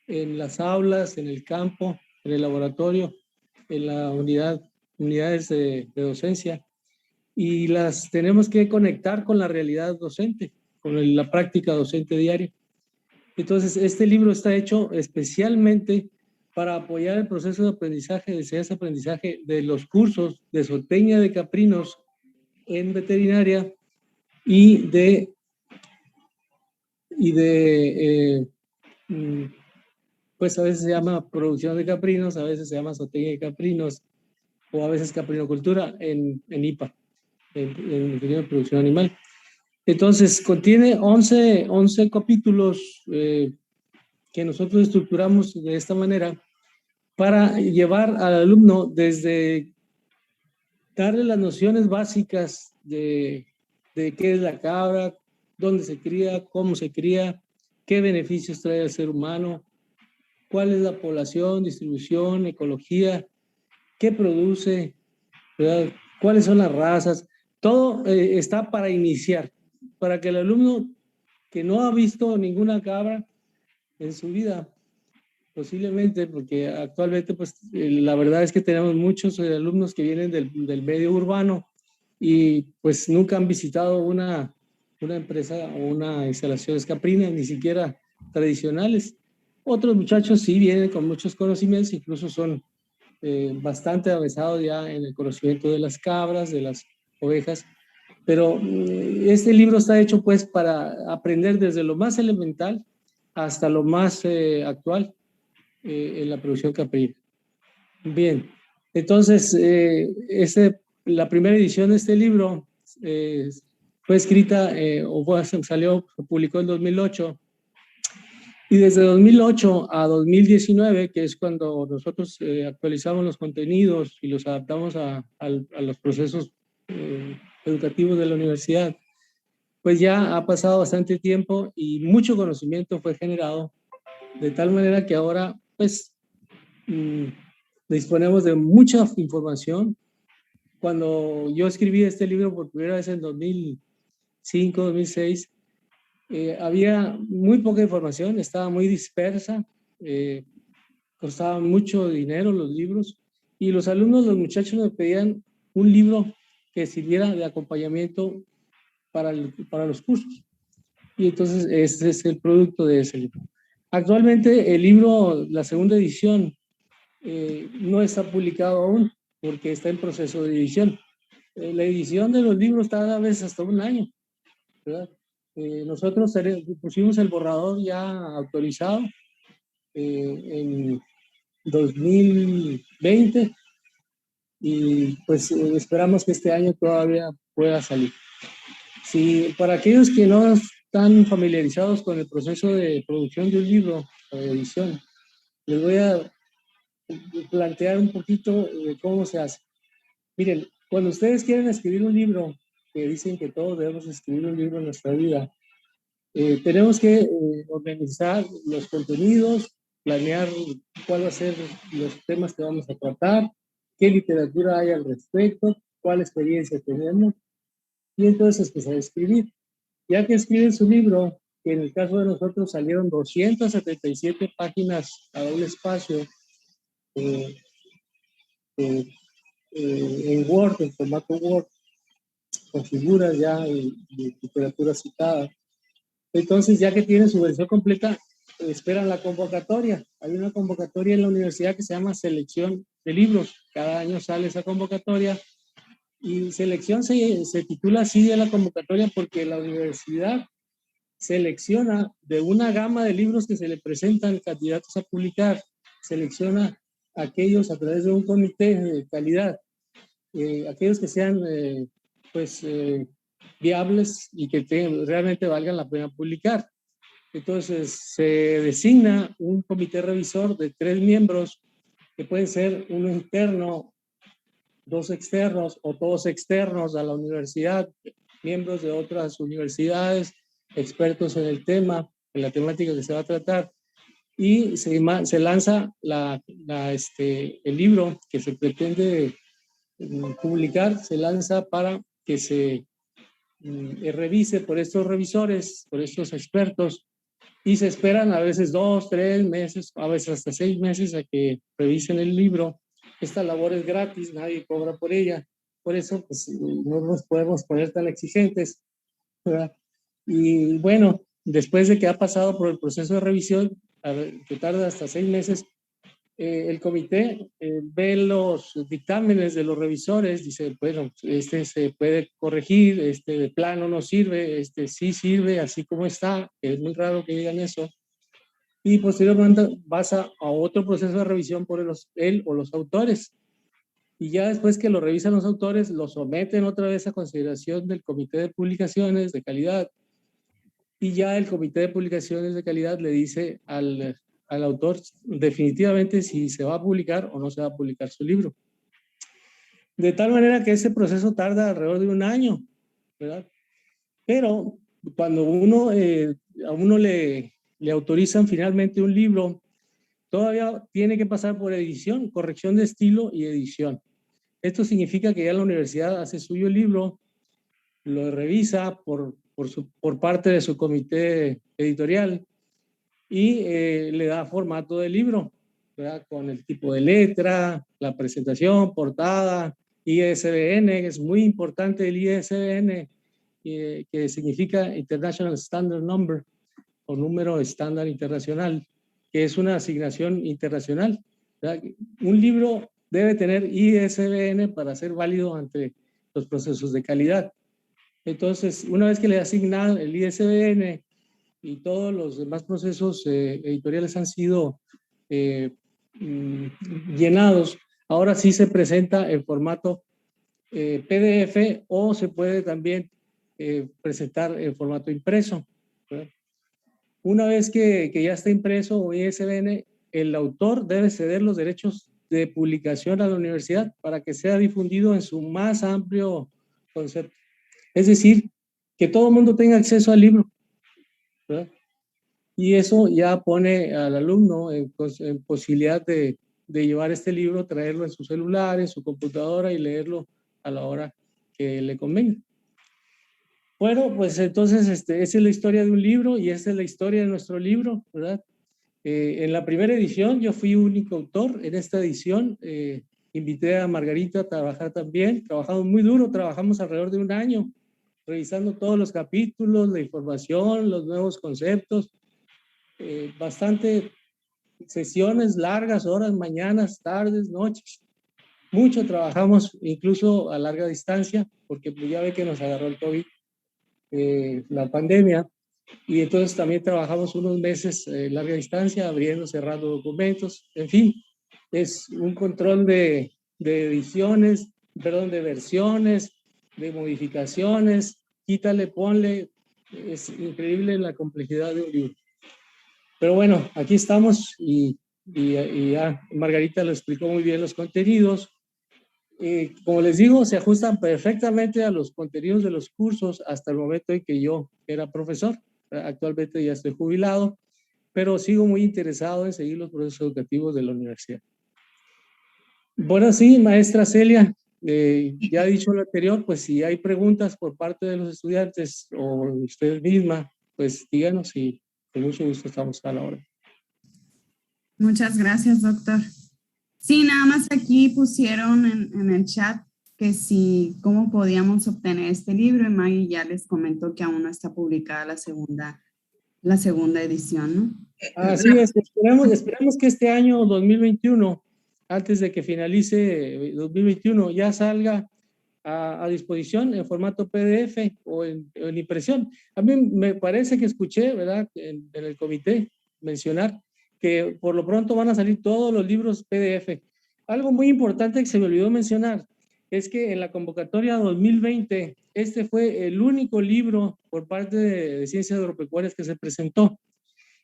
en las aulas, en el campo, en el laboratorio, en la unidades de docencia, y las tenemos que conectar con la realidad docente, con la práctica docente diaria. Entonces, este libro está hecho especialmente para apoyar el proceso de aprendizaje, de enseñanza-aprendizaje de los cursos de zootecnia de caprinos en veterinaria y pues a veces se llama producción de caprinos, a veces se llama zootecnia de caprinos, o a veces caprinocultura en IPA, en Ingeniería de Producción Animal. Entonces, contiene 11 capítulos que nosotros estructuramos de esta manera para llevar al alumno desde darle las nociones básicas de qué es la cabra, dónde se cría, cómo se cría, qué beneficios trae al ser humano, cuál es la población, distribución, ecología, qué produce, ¿verdad? Cuáles son las razas. Todo está para iniciar, para que el alumno que no ha visto ninguna cabra en su vida, posiblemente, porque actualmente pues la verdad es que tenemos muchos alumnos que vienen del medio urbano y pues nunca han visitado una empresa o una instalación caprina, ni siquiera tradicionales. Otros muchachos sí vienen con muchos conocimientos, incluso son bastante avanzados ya en el conocimiento de las cabras, de las ovejas, pero este libro está hecho pues para aprender desde lo más elemental hasta lo más actual en la producción caprina. Bien, entonces la primera edición de este libro fue escrita se publicó en 2008, y desde 2008 a 2019, que es cuando nosotros actualizamos los contenidos y los adaptamos a los procesos educativos de la universidad, pues ya ha pasado bastante tiempo y mucho conocimiento fue generado, de tal manera que ahora pues disponemos de mucha información. Cuando yo escribí este libro por primera vez en 2005, 2006, había muy poca información, estaba muy dispersa, costaban mucho dinero los libros, y los alumnos, los muchachos me pedían un libro que sirviera de acompañamiento para los cursos. Y entonces este es el producto de ese libro. Actualmente el libro, la segunda edición, no está publicado aún porque está en proceso de edición. La edición de los libros tarda a veces hasta un año, ¿verdad? Nosotros pusimos el borrador ya autorizado en 2020 y pues esperamos que este año todavía pueda salir. Si para aquellos que no están familiarizados con el proceso de producción de un libro o de edición, les voy a plantear un poquito de cómo se hace. Miren, cuando ustedes quieren escribir un libro, que dicen que todos debemos escribir un libro en nuestra vida, tenemos que organizar los contenidos, planear cuál va a ser los temas que vamos a tratar, qué literatura hay al respecto, cuál experiencia tenemos, y entonces empezar a escribir. Ya que escriben su libro, que en el caso de nosotros salieron 277 páginas a un espacio eh, en Word, en formato Word, con figuras ya de literatura citada. Entonces, ya que tienen su versión completa, esperan la convocatoria. Hay una convocatoria en la universidad que se llama Selección de Libros. Cada año sale esa convocatoria y selección se titula así de la convocatoria porque la universidad selecciona de una gama de libros que se le presentan candidatos a publicar, selecciona aquellos a través de un comité de calidad, aquellos que sean viables y que realmente valgan la pena publicar. Entonces se designa un comité revisor de 3 miembros que pueden ser uno interno, 2 externos o todos externos a la universidad, miembros de otras universidades, expertos en el tema, en la temática que se va a tratar, y se lanza el libro que se pretende publicar, se lanza para que se revise por estos revisores, por estos expertos, y se esperan a veces 2, 3 meses, a veces hasta 6 meses a que revisen el libro. Esta labor es gratis, nadie cobra por ella, por eso pues, no nos podemos poner tan exigentes, ¿verdad? Y bueno, después de que ha pasado por el proceso de revisión, que tarda hasta 6 meses, el comité ve los dictámenes de los revisores, dice, bueno, este se puede corregir, este de plano no sirve, este sí sirve así como está, es muy raro que digan eso, y posteriormente pasa a otro proceso de revisión por él o los autores, y ya después que lo revisan los autores, lo someten otra vez a consideración del comité de publicaciones de calidad, y ya el comité de publicaciones de calidad le dice al autor definitivamente si se va a publicar o no se va a publicar su libro. De tal manera que ese proceso tarda alrededor de 1 año, ¿verdad? Pero cuando a uno le autorizan finalmente un libro, todavía tiene que pasar por edición, corrección de estilo y edición. Esto significa que ya la universidad hace suyo el libro, lo revisa por parte de su comité editorial, y le da formato de libro, ¿verdad? Con el tipo de letra, la presentación, portada, ISBN, que es muy importante el ISBN, que significa International Standard Number, o número estándar internacional, que es una asignación internacional, ¿verdad? Un libro debe tener ISBN para ser válido ante los procesos de calidad. Entonces, una vez que le asignan el ISBN, y todos los demás procesos editoriales han sido llenados, ahora sí se presenta en formato PDF o se puede también presentar en formato impreso, ¿verdad? Una vez que ya está impreso o ISBN, el autor debe ceder los derechos de publicación a la universidad para que sea difundido en su más amplio concepto. Es decir, que todo el mundo tenga acceso al libro, ¿verdad? Y eso ya pone al alumno en posibilidad de llevar este libro, traerlo en su celular, en su computadora y leerlo a la hora que le convenga. Bueno, pues entonces esa es la historia de un libro y esta es la historia de nuestro libro, ¿verdad? En la primera edición yo fui único autor. En esta edición invité a Margarita a trabajar también. Trabajamos muy duro, trabajamos alrededor de 1 año, revisando todos los capítulos, la información, los nuevos conceptos. Bastante sesiones largas, horas, mañanas, tardes, noches. Mucho trabajamos, incluso a larga distancia, porque pues ya ve que nos agarró el COVID, la pandemia, y entonces también trabajamos unos meses larga distancia, abriendo, cerrando documentos, en fin, es un control de ediciones, perdón, de versiones, de modificaciones, quítale, ponle, es increíble la complejidad de un libro. Pero bueno, aquí estamos y ya Margarita lo explicó muy bien los contenidos. Como les digo, se ajustan perfectamente a los contenidos de los cursos hasta el momento en que yo era profesor. Actualmente ya estoy jubilado, pero sigo muy interesado en seguir los procesos educativos de la universidad. Bueno, sí, maestra Celia, ya he dicho lo anterior, pues si hay preguntas por parte de los estudiantes o usted misma, pues díganos y con mucho gusto estamos a la hora. Muchas gracias, doctor. Sí, nada más aquí pusieron en el chat que sí, cómo podíamos obtener este libro, y Maggie ya les comentó que aún no está publicada la segunda edición, ¿no? Así es, esperamos que este año 2021, antes de que finalice 2021, ya salga a disposición en formato PDF o en impresión. A mí me parece que escuché, ¿verdad?, en el comité mencionar que por lo pronto van a salir todos los libros PDF. Algo muy importante que se me olvidó mencionar es que en la convocatoria 2020, este fue el único libro por parte de Ciencias Agropecuarias que se presentó.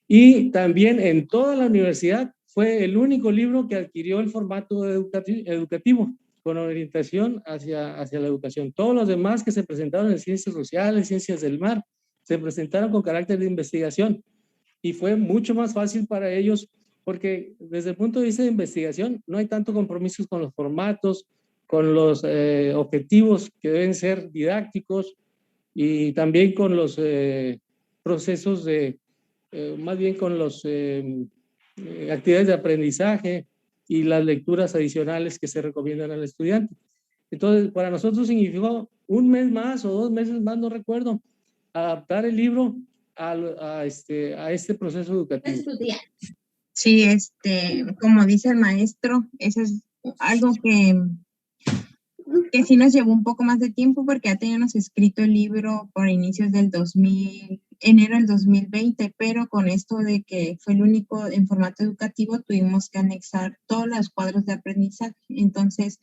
Y también en toda la universidad fue el único libro que adquirió el formato educativo con orientación hacia la educación. Todos los demás que se presentaron en ciencias sociales, ciencias del mar, se presentaron con carácter de investigación y fue mucho más fácil para ellos porque desde el punto de vista de investigación no hay tanto compromisos con los formatos, con los objetivos que deben ser didácticos y también con los procesos de más bien con las actividades de aprendizaje y las lecturas adicionales que se recomiendan al estudiante. Entonces, para nosotros significó un mes más o 2 meses más, no recuerdo, adaptar el libro a este proceso educativo. Sí, como dice el maestro, eso es algo que sí nos llevó un poco más de tiempo porque ya teníamos escrito el libro por inicios del enero del 2020, pero con esto de que fue el único en formato educativo, tuvimos que anexar todos los cuadros de aprendizaje. Entonces,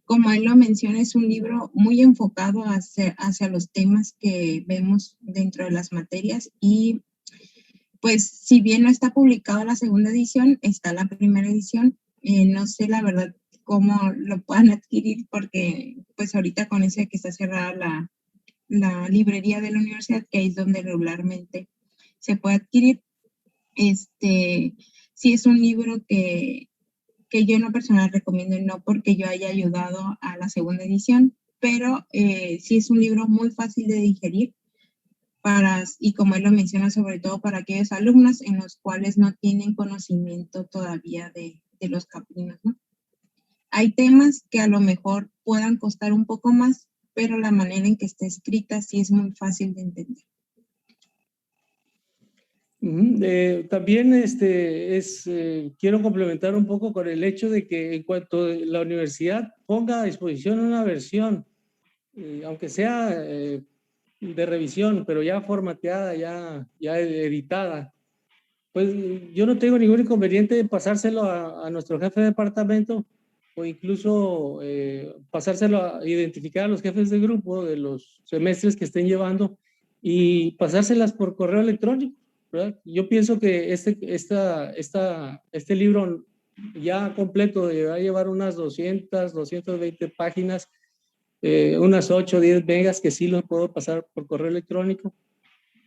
como él lo menciona, es un libro muy enfocado hacia los temas que vemos dentro de las materias y pues si bien no está publicado la segunda edición, está la primera edición. No sé la verdad cómo lo puedan adquirir porque pues ahorita con eso de que está cerrada la librería de la universidad, que ahí es donde regularmente se puede adquirir. Sí es un libro que yo en lo personal recomiendo, y no porque yo haya ayudado a la segunda edición, pero sí es un libro muy fácil de digerir y como él lo menciona, sobre todo para aquellos alumnos en los cuales no tienen conocimiento todavía de los caprinos, ¿no? Hay temas que a lo mejor puedan costar un poco más, pero la manera en que está escrita sí es muy fácil de entender. También quiero complementar un poco con el hecho de que en cuanto la universidad ponga a disposición una versión, aunque sea de revisión, pero ya formateada, ya editada, pues yo no tengo ningún inconveniente en pasárselo a nuestro jefe de departamento o incluso pasárselo a identificar a los jefes de grupo de los semestres que estén llevando y pasárselas por correo electrónico, ¿verdad? Yo pienso que este libro ya completo deberá llevar unas 200, 220 páginas, unas 8 o 10 megas que sí los puedo pasar por correo electrónico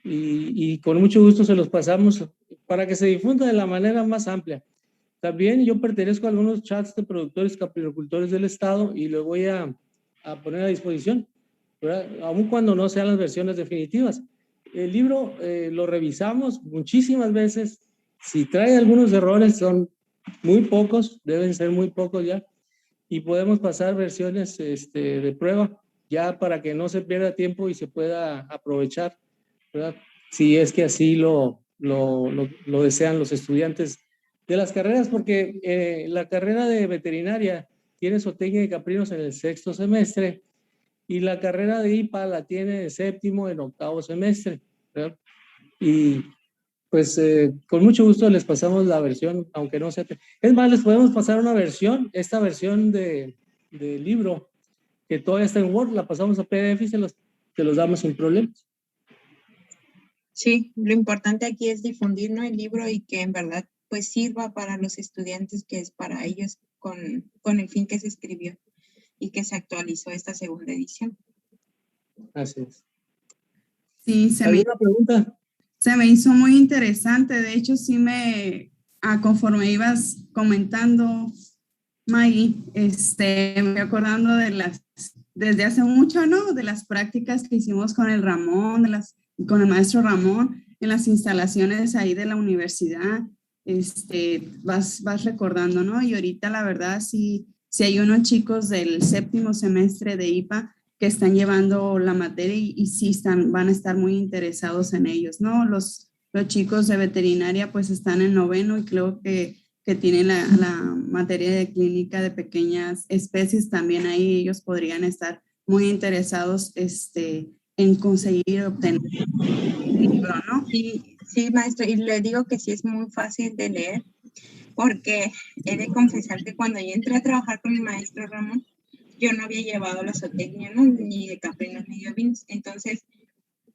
y con mucho gusto se los pasamos para que se difunda de la manera más amplia. También yo pertenezco a algunos chats de productores caprinocultores del estado y lo voy a poner a disposición, ¿verdad? Aun cuando no sean las versiones definitivas. El libro lo revisamos muchísimas veces. Si trae algunos errores, son muy pocos, deben ser muy pocos ya, y podemos pasar versiones de prueba ya para que no se pierda tiempo y se pueda aprovechar, ¿verdad? Si es que así lo desean los estudiantes de las carreras, porque la carrera de veterinaria tiene zootecnia de caprinos en el 6º semestre y la carrera de IPA la tiene de 7º en 8º semestre, ¿verdad? Y pues con mucho gusto les pasamos la versión, aunque no sea... Es más, les podemos pasar una versión, esta versión de libro, que todavía está en Word, la pasamos a PDF y se los damos sin problemas. Sí, lo importante aquí es difundir, ¿no?, el libro y que en verdad pues sirva para los estudiantes, que es para ellos con el fin que se escribió y que se actualizó esta segunda edición. Así es. Sí, ¿Alguna pregunta? Se me hizo muy interesante. De hecho, sí conforme ibas comentando, Maggie, me voy acordando desde hace mucho, ¿no?, de las prácticas que hicimos con el con el maestro Ramón en las instalaciones ahí de la universidad. Vas recordando, ¿no? Y ahorita la verdad sí hay unos chicos del 7º semestre de IPA que están llevando la materia y sí van a estar muy interesados en ellos, ¿no? Los los chicos de veterinaria pues están en noveno y creo que tienen la materia de clínica de pequeñas especies, también ahí ellos podrían estar muy interesados en conseguir obtener un libro, ¿no? Sí, sí, maestro, y le digo que sí es muy fácil de leer, porque he de confesar que cuando yo entré a trabajar con el maestro Ramón, yo no había llevado la zootecnia, ¿no? Ni de caprinos ni de ovinos. Entonces,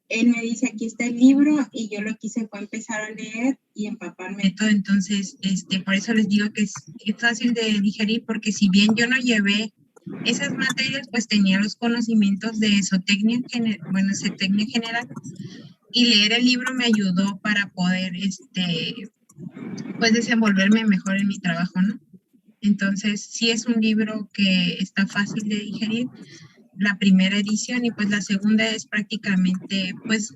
él me dice, aquí está el libro, y yo lo que hice fue empezar a leer y empaparme de todo. Entonces, por eso les digo que es fácil de digerir, porque si bien yo no llevé esas materias, pues tenía los conocimientos de zootecnia, zootecnia general, y leer el libro me ayudó para poder, pues desenvolverme mejor en mi trabajo, ¿no? Entonces, sí es un libro que está fácil de digerir, la primera edición, y pues la segunda es prácticamente pues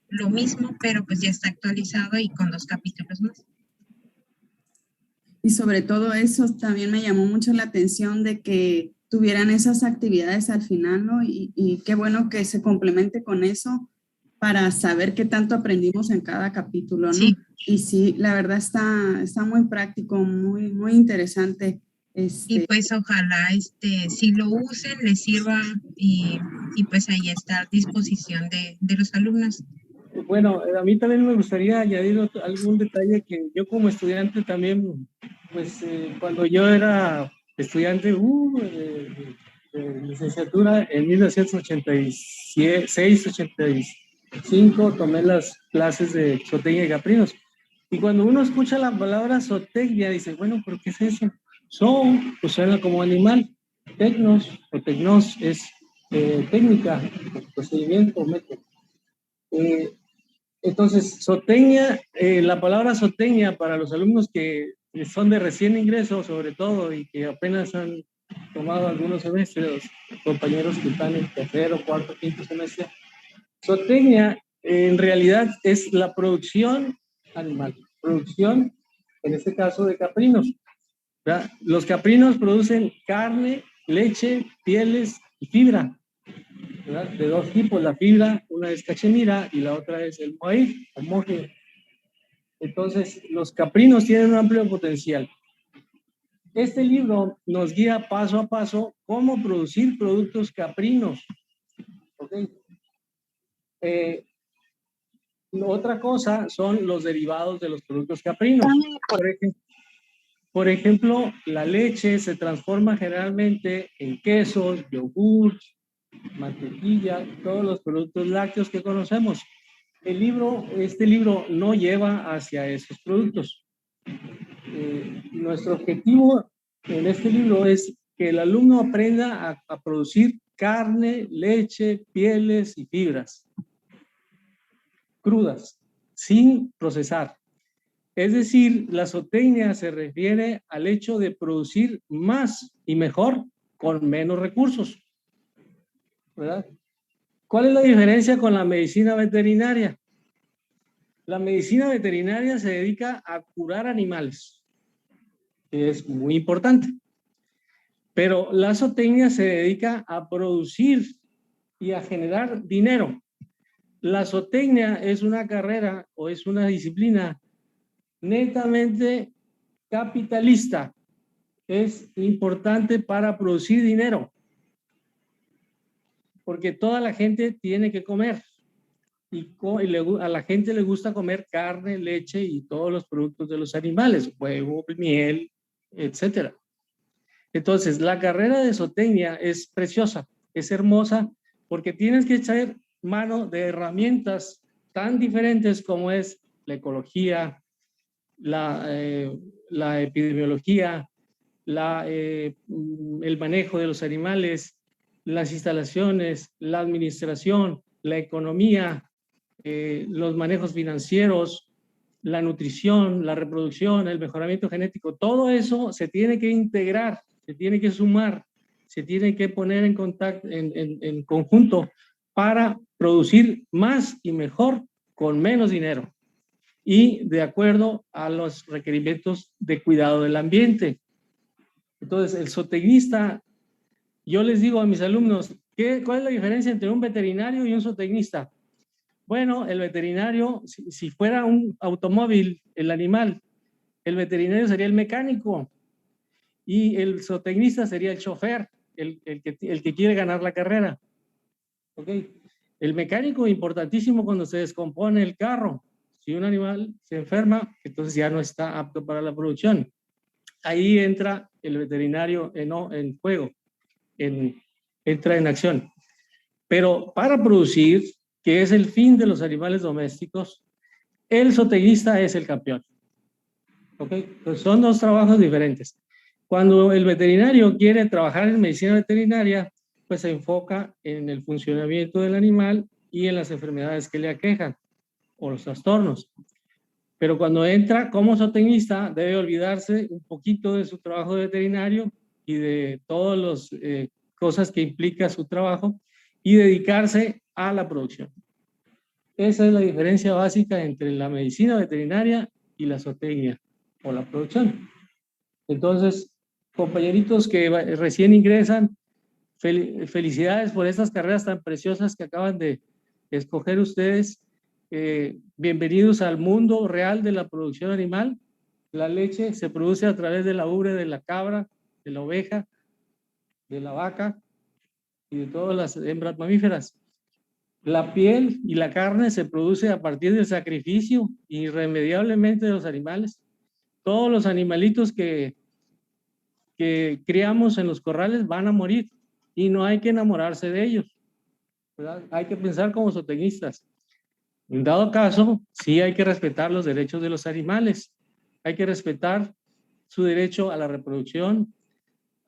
lo mismo, pero pues ya está actualizado y con 2 capítulos más. Y sobre todo eso también me llamó mucho la atención de que tuvieran esas actividades al final, ¿no? Y qué bueno que se complemente con eso para saber qué tanto aprendimos en cada capítulo, ¿no? Sí. Y sí, la verdad está muy práctico, muy interesante. Y pues ojalá si lo usen, les sirva, y pues ahí está a disposición de los alumnos. Bueno, a mí también me gustaría añadir algún detalle que yo como estudiante también, pues cuando yo era estudiante de licenciatura en 1986-85, tomé las clases de zootecnia y caprinos. Y cuando uno escucha la palabra zootecnia, dice, bueno, ¿pero qué es eso? Zoon, pues suena como animal. Tecnos o tecnos es técnica, procedimiento, método. Entonces, zootecnia, la palabra zootecnia para los alumnos que son de recién ingreso, sobre todo, y que apenas han tomado algunos semestres, los compañeros que están en tercero, cuarto, quinto semestre, zootecnia en realidad es la producción animal, producción, en este caso, de caprinos, ¿verdad? Los caprinos producen carne, leche, pieles y fibra, ¿verdad? De 2 tipos, la fibra, una es cachemira y la otra es el mohair, o mohair. Entonces, los caprinos tienen un amplio potencial. Este libro nos guía paso a paso cómo producir productos caprinos. ¿Okay? Otra cosa son los derivados de los productos caprinos. Por ejemplo, la leche se transforma generalmente en quesos, yogur, mantequilla, todos los productos lácteos que conocemos. Este libro no lleva hacia esos productos. Nuestro objetivo en este libro es que el alumno aprenda a producir carne, leche, pieles y fibras crudas, sin procesar. Es decir, la zootecnia se refiere al hecho de producir más y mejor con menos recursos, ¿verdad? ¿Cuál es la diferencia con la medicina veterinaria? La medicina veterinaria se dedica a curar animales, que es muy importante. Pero la zootecnia se dedica a producir y a generar dinero. La zootecnia es una carrera o es una disciplina netamente capitalista. Es importante para producir dinero, porque toda la gente tiene que comer. Y a la gente le gusta comer carne, leche y todos los productos de los animales, huevo, miel, etcétera. Entonces, la carrera de zootecnia es preciosa, es hermosa, porque tienes que echar mano de herramientas tan diferentes como es la ecología, la epidemiología, el manejo de los animales, las instalaciones, la administración, la economía, los manejos financieros, la nutrición, la reproducción, el mejoramiento genético. Todo eso se tiene que integrar, se tiene que sumar, se tiene que poner en contacto, en conjunto, para producir más y mejor con menos dinero y de acuerdo a los requerimientos de cuidado del ambiente. Entonces, el zootecnista, yo les digo a mis alumnos, ¿cuál es la diferencia entre un veterinario y un zootecnista? Bueno, el veterinario, si fuera un automóvil, el animal, el veterinario sería el mecánico y el zootecnista sería el chofer, el que quiere ganar la carrera. ¿Ok? El mecánico, importantísimo cuando se descompone el carro. Si un animal se enferma, entonces ya no está apto para la producción. Ahí entra el veterinario en juego, entra en acción. Pero para producir, que es el fin de los animales domésticos, el zootecnista es el campeón. ¿Ok? Pues son dos trabajos diferentes. Cuando el veterinario quiere trabajar en medicina veterinaria, pues se enfoca en el funcionamiento del animal y en las enfermedades que le aquejan o los trastornos. Pero cuando entra como zootecnista, debe olvidarse un poquito de su trabajo de veterinario y de todas las cosas que implica su trabajo y dedicarse a la producción. Esa es la diferencia básica entre la medicina veterinaria y la zootecnia o la producción. Entonces, compañeritos que recién ingresan, felicidades por estas carreras tan preciosas que acaban de escoger ustedes. Bienvenidos al mundo real de la producción animal. La leche se produce a través de la ubre de la cabra, de la oveja, de la vaca y de todas las hembras mamíferas. La piel y la carne se produce a partir del sacrificio irremediablemente de los animales. Todos los animalitos que criamos en los corrales van a morir y no hay que enamorarse de ellos, ¿verdad? Hay que pensar como zootecnistas. En dado caso, sí hay que respetar los derechos de los animales, hay que respetar su derecho a la reproducción,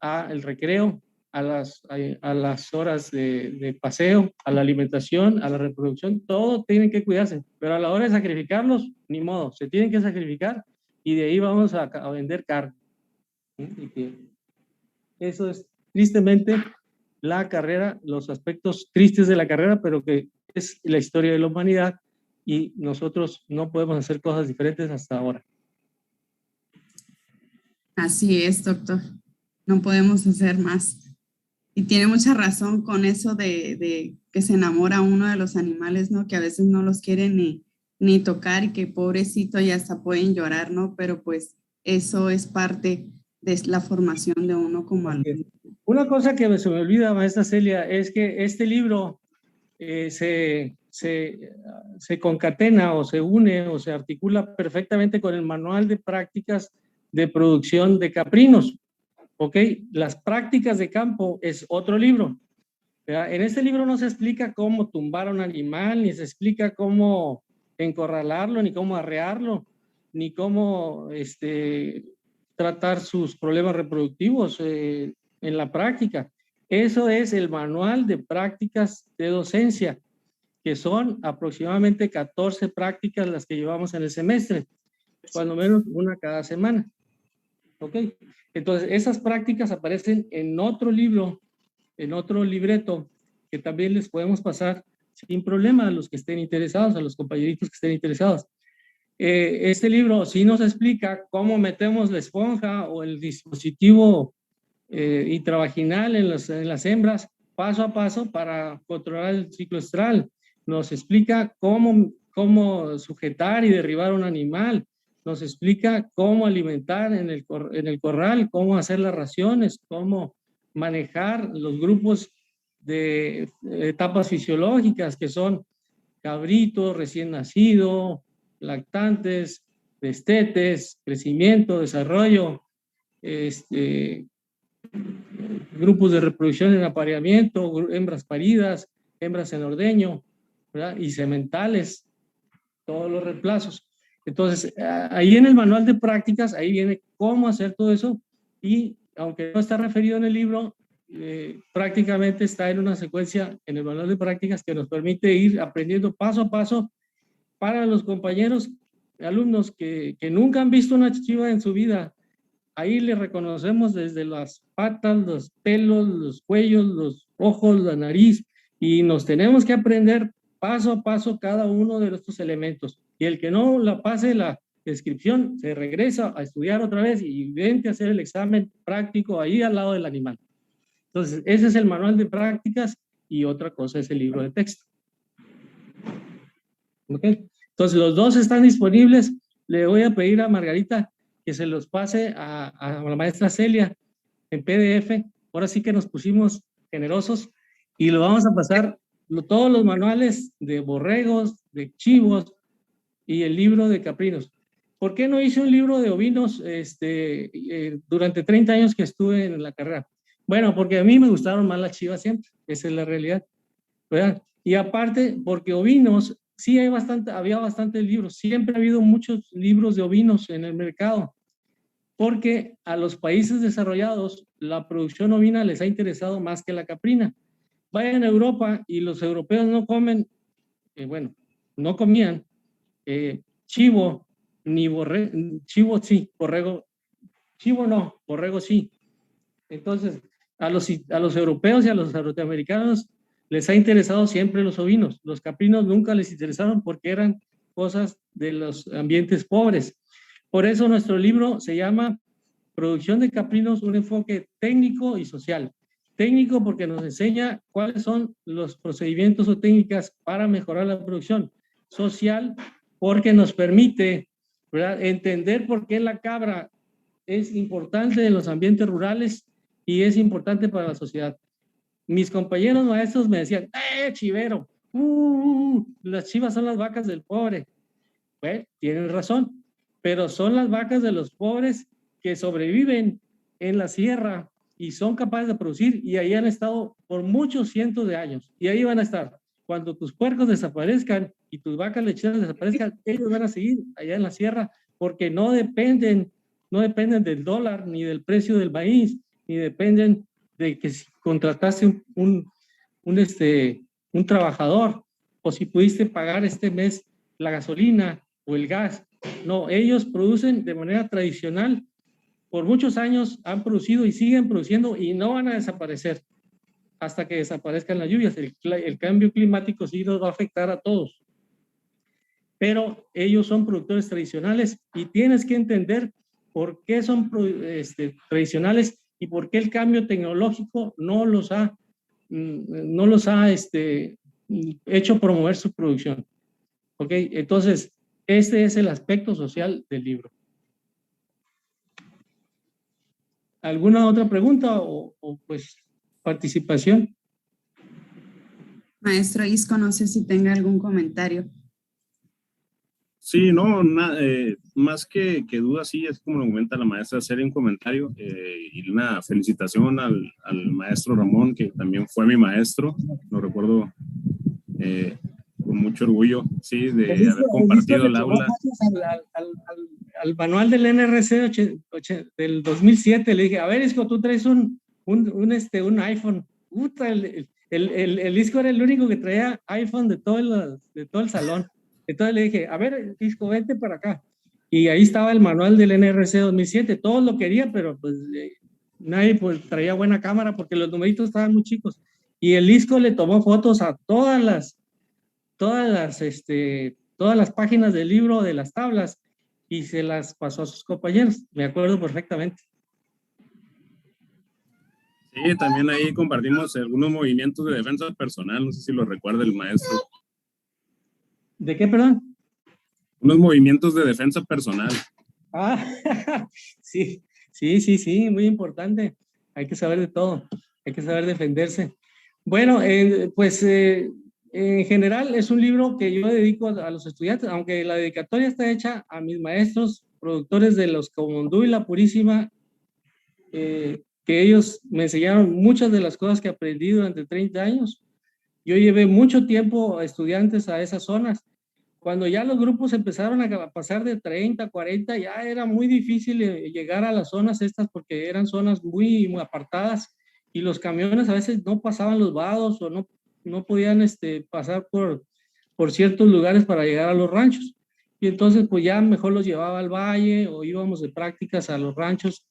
al recreo, a las horas de paseo, a la alimentación, a la reproducción, todo tienen que cuidarse, pero a la hora de sacrificarlos, ni modo, se tienen que sacrificar y de ahí vamos a vender carne. Eso es tristemente la carrera, los aspectos tristes de la carrera, pero que es la historia de la humanidad y nosotros no podemos hacer cosas diferentes hasta ahora. Así es, doctor. No podemos hacer más. Y tiene mucha razón con eso de que se enamora uno de los animales, ¿no? Que a veces no los quiere ni tocar y que pobrecito ya hasta pueden llorar, ¿no? Pero pues eso es parte de la formación de uno como alumno. Una cosa que se me olvida, maestra Celia, es que este libro se concatena o se une o se articula perfectamente con el manual de prácticas de producción de caprinos. ¿Ok? Las prácticas de campo es otro libro. ¿Verdad? En este libro no se explica cómo tumbar a un animal, ni se explica cómo encorralarlo, ni cómo arrearlo, ni cómo tratar sus problemas reproductivos en la práctica. Eso es el manual de prácticas de docencia, que son aproximadamente 14 prácticas las que llevamos en el semestre, cuando menos una cada semana. ¿Ok? Entonces, esas prácticas aparecen en otro libro, en otro libreto, que también les podemos pasar sin problema a los que estén interesados, a los compañeritos que estén interesados. Este libro sí nos explica cómo metemos la esponja o el dispositivo intravaginal en las hembras, paso a paso para controlar el ciclo estral. Nos explica cómo sujetar y derribar un animal. Nos explica cómo alimentar en el corral, cómo hacer las raciones, cómo manejar los grupos de etapas fisiológicas que son cabrito, recién nacido, lactantes, destetes, crecimiento, desarrollo, grupos de reproducción en apareamiento, hembras paridas, hembras en ordeño, ¿verdad? Y sementales, todos los reemplazos. Entonces, ahí en el manual de prácticas, ahí viene cómo hacer todo eso y aunque no está referido en el libro, prácticamente está en una secuencia en el manual de prácticas que nos permite ir aprendiendo paso a paso para los compañeros, alumnos que nunca han visto una chiva en su vida. Ahí le reconocemos desde las patas, los pelos, los cuellos, los ojos, la nariz y nos tenemos que aprender paso a paso cada uno de estos elementos. Y el que no la pase la descripción se regresa a estudiar otra vez y vente a hacer el examen práctico ahí al lado del animal. Entonces, ese es el manual de prácticas y otra cosa es el libro de texto. ¿Ok? Entonces, los dos están disponibles. Le voy a pedir a Margarita que se los pase a la maestra Celia en PDF. Ahora sí que nos pusimos generosos y lo vamos a pasar todos los manuales de borregos, de chivos y el libro de caprinos. ¿Por qué no hice un libro de ovinos durante 30 años que estuve en la carrera? Bueno, porque a mí me gustaron más las chivas siempre, esa es la realidad, ¿verdad? Y aparte, porque ovinos, sí había bastantes libros, siempre ha habido muchos libros de ovinos en el mercado, porque a los países desarrollados la producción ovina les ha interesado más que la caprina. Vayan a Europa y los europeos no comen, bueno, no comían chivo, ni borrego, chivo sí, borrego, chivo no, borrego sí. Entonces, a los europeos y a los norteamericanos les ha interesado siempre los ovinos. Los caprinos nunca les interesaron porque eran cosas de los ambientes pobres. Por eso nuestro libro se llama Producción de caprinos, un enfoque técnico y social. Técnico porque nos enseña cuáles son los procedimientos o técnicas para mejorar la producción. Social porque nos permite, ¿verdad?, entender por qué la cabra es importante en los ambientes rurales y es importante para la sociedad. Mis compañeros maestros me decían, chivero, las chivas son las vacas del pobre. Bueno, tienen razón, pero son las vacas de los pobres que sobreviven en la sierra y son capaces de producir, y ahí han estado por muchos cientos de años, y ahí van a estar. Cuando tus puercos desaparezcan y tus vacas lecheras desaparezcan, ellos van a seguir allá en la sierra, porque no dependen del dólar, ni del precio del maíz, ni dependen de que si contrataste un trabajador, o si pudiste pagar este mes la gasolina o el gas. No, ellos producen de manera tradicional. Por muchos años han producido y siguen produciendo y no van a desaparecer hasta que desaparezcan las lluvias. El cambio climático sí nos va a afectar a todos. Pero ellos son productores tradicionales y tienes que entender por qué son tradicionales y por qué el cambio tecnológico no los ha hecho promover su producción. ¿Ok? Entonces, este es el aspecto social del libro. ¿Alguna otra pregunta o pues participación? Maestro Isco, no sé si tenga algún comentario. Sí, no, más que dudas, sí, es como lo comenta la maestra, hacer un comentario y una felicitación al maestro Ramón, que también fue mi maestro, lo recuerdo con mucho orgullo, sí, de haber compartido el aula. Al manual del NRC del 2007 le dije, a ver, Isco, tú traes un iPhone. El Isco era el único que traía iPhone de todo el salón. Entonces le dije, a ver, Isco, vente para acá. Y ahí estaba el manual del NRC 2007. Todos lo querían, pero pues nadie pues traía buena cámara porque los numeritos estaban muy chicos. Y el Isco le tomó fotos a todas las páginas del libro, de las tablas, y se las pasó a sus compañeros. Me acuerdo perfectamente. Sí, también ahí compartimos algunos movimientos de defensa personal, no sé si lo recuerda el maestro. ¿De qué, perdón? Unos movimientos de defensa personal. Sí, muy importante. Hay que saber de todo, hay que saber defenderse. Bueno, pues en general es un libro que yo dedico a los estudiantes, aunque la dedicatoria está hecha a mis maestros, productores de los Comondú y La Purísima, que ellos me enseñaron muchas de las cosas que aprendí durante 30 años. Yo llevé mucho tiempo a estudiantes a esas zonas. Cuando ya los grupos empezaron a pasar de 30, 40, ya era muy difícil llegar a las zonas estas porque eran zonas muy apartadas y los camiones a veces no pasaban los vados o no podían pasar por ciertos lugares para llegar a los ranchos. Y entonces pues ya mejor los llevaba al valle o íbamos de prácticas a los ranchos,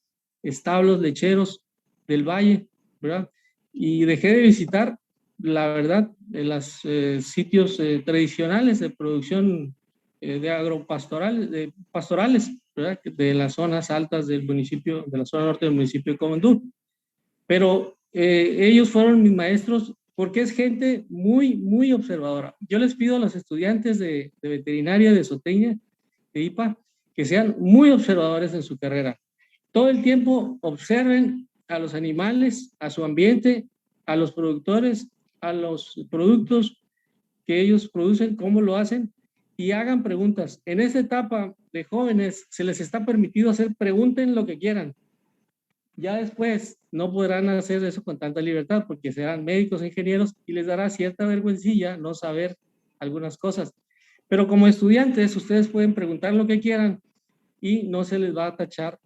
establos, lecheros del valle, ¿verdad? Y dejé de visitar, la verdad, los sitios tradicionales de producción de agropastorales, pastorales, ¿verdad?, de las zonas altas del municipio, de la zona norte del municipio de Comondú. Pero ellos fueron mis maestros porque es gente muy, muy observadora. Yo les pido a los estudiantes de veterinaria de Soteña, de IPA, que sean muy observadores en su carrera. Todo el tiempo observen a los animales, a su ambiente, a los productores, a los productos que ellos producen, cómo lo hacen, y hagan preguntas. En esta etapa de jóvenes se les está permitido hacer, pregunten lo que quieran. Ya después no podrán hacer eso con tanta libertad porque serán médicos, ingenieros y les dará cierta vergüencilla no saber algunas cosas. Pero como estudiantes ustedes pueden preguntar lo que quieran y no se les va a tachar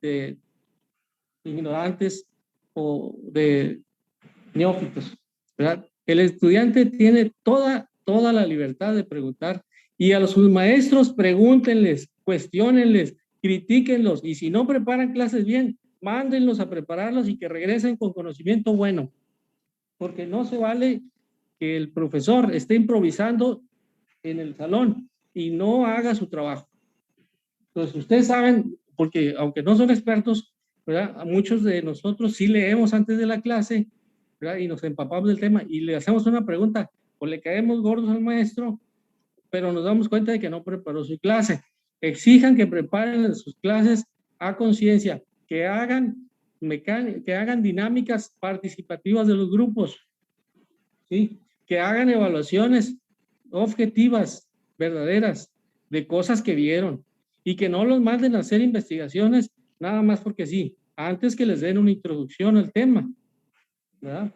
de ignorantes o de neófitos, ¿verdad? El estudiante tiene toda la libertad de preguntar y a sus maestros pregúntenles, cuestionenles, critíquenlos y si no preparan clases bien, mándenlos a prepararlos y que regresen con conocimiento bueno, porque no se vale que el profesor esté improvisando en el salón y no haga su trabajo. Entonces, ustedes saben, porque aunque no son expertos, ¿verdad? A muchos de nosotros sí leemos antes de la clase, ¿verdad? Y nos empapamos del tema y le hacemos una pregunta, o le caemos gordos al maestro, pero nos damos cuenta de que no preparó su clase. Exijan que preparen sus clases a conciencia, que hagan dinámicas participativas de los grupos, ¿sí? Que hagan evaluaciones objetivas, verdaderas, de cosas que vieron y que no los manden a hacer investigaciones nada más porque sí, antes que les den una introducción al tema, ¿verdad?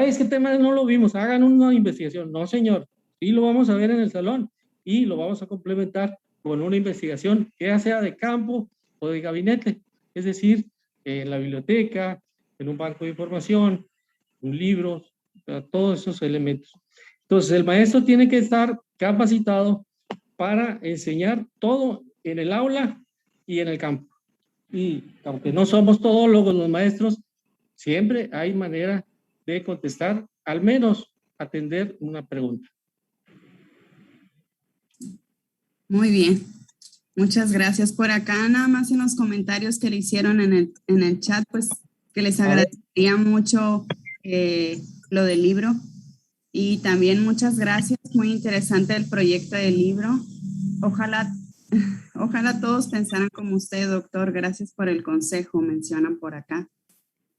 Este tema no lo vimos, hagan una investigación. No, señor, sí lo vamos a ver en el salón y lo vamos a complementar con una investigación que ya sea de campo o de gabinete, es decir, en la biblioteca, en un banco de información, un libro, todos esos elementos. Entonces, el maestro tiene que estar capacitado para enseñar todo en el aula y en el campo. Y aunque no somos todólogos los maestros, siempre hay manera de contestar, al menos atender una pregunta. Muy bien. Muchas gracias. Por acá, nada más en los comentarios que le hicieron en el chat, pues que les agradecería mucho lo del libro. Y también muchas gracias, muy interesante el proyecto del libro. Ojalá todos pensaran como usted, doctor. Gracias por el consejo, mencionan por acá.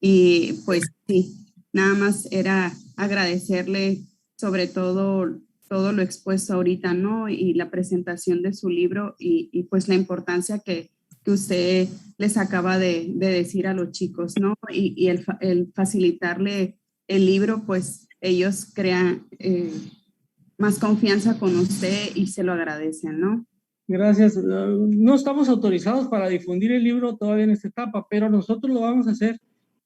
Y pues sí, nada más era agradecerle sobre todo lo expuesto ahorita, ¿no? Y la presentación de su libro y pues la importancia que usted les acaba de decir a los chicos, ¿no? Y el facilitarle el libro, pues ellos crean más confianza con usted y se lo agradecen, ¿no? Gracias. No estamos autorizados para difundir el libro todavía en esta etapa, pero nosotros lo vamos a hacer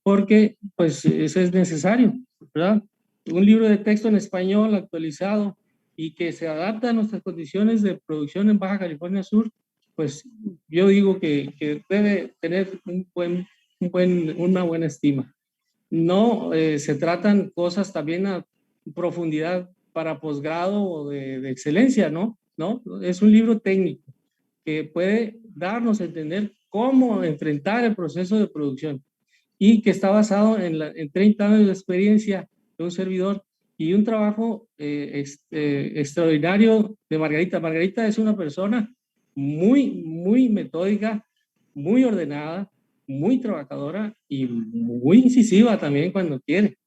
porque pues eso es necesario, ¿verdad? Un libro de texto en español actualizado y que se adapta a nuestras condiciones de producción en Baja California Sur, pues yo digo que debe tener una buena estima. No se tratan cosas también a profundidad para posgrado o de excelencia, ¿no? ¿No? Es un libro técnico que puede darnos a entender cómo enfrentar el proceso de producción y que está basado en 30 años de experiencia de un servidor y un trabajo extraordinario de Margarita. Margarita es una persona muy metódica, muy ordenada, muy trabajadora y muy incisiva también cuando quiere.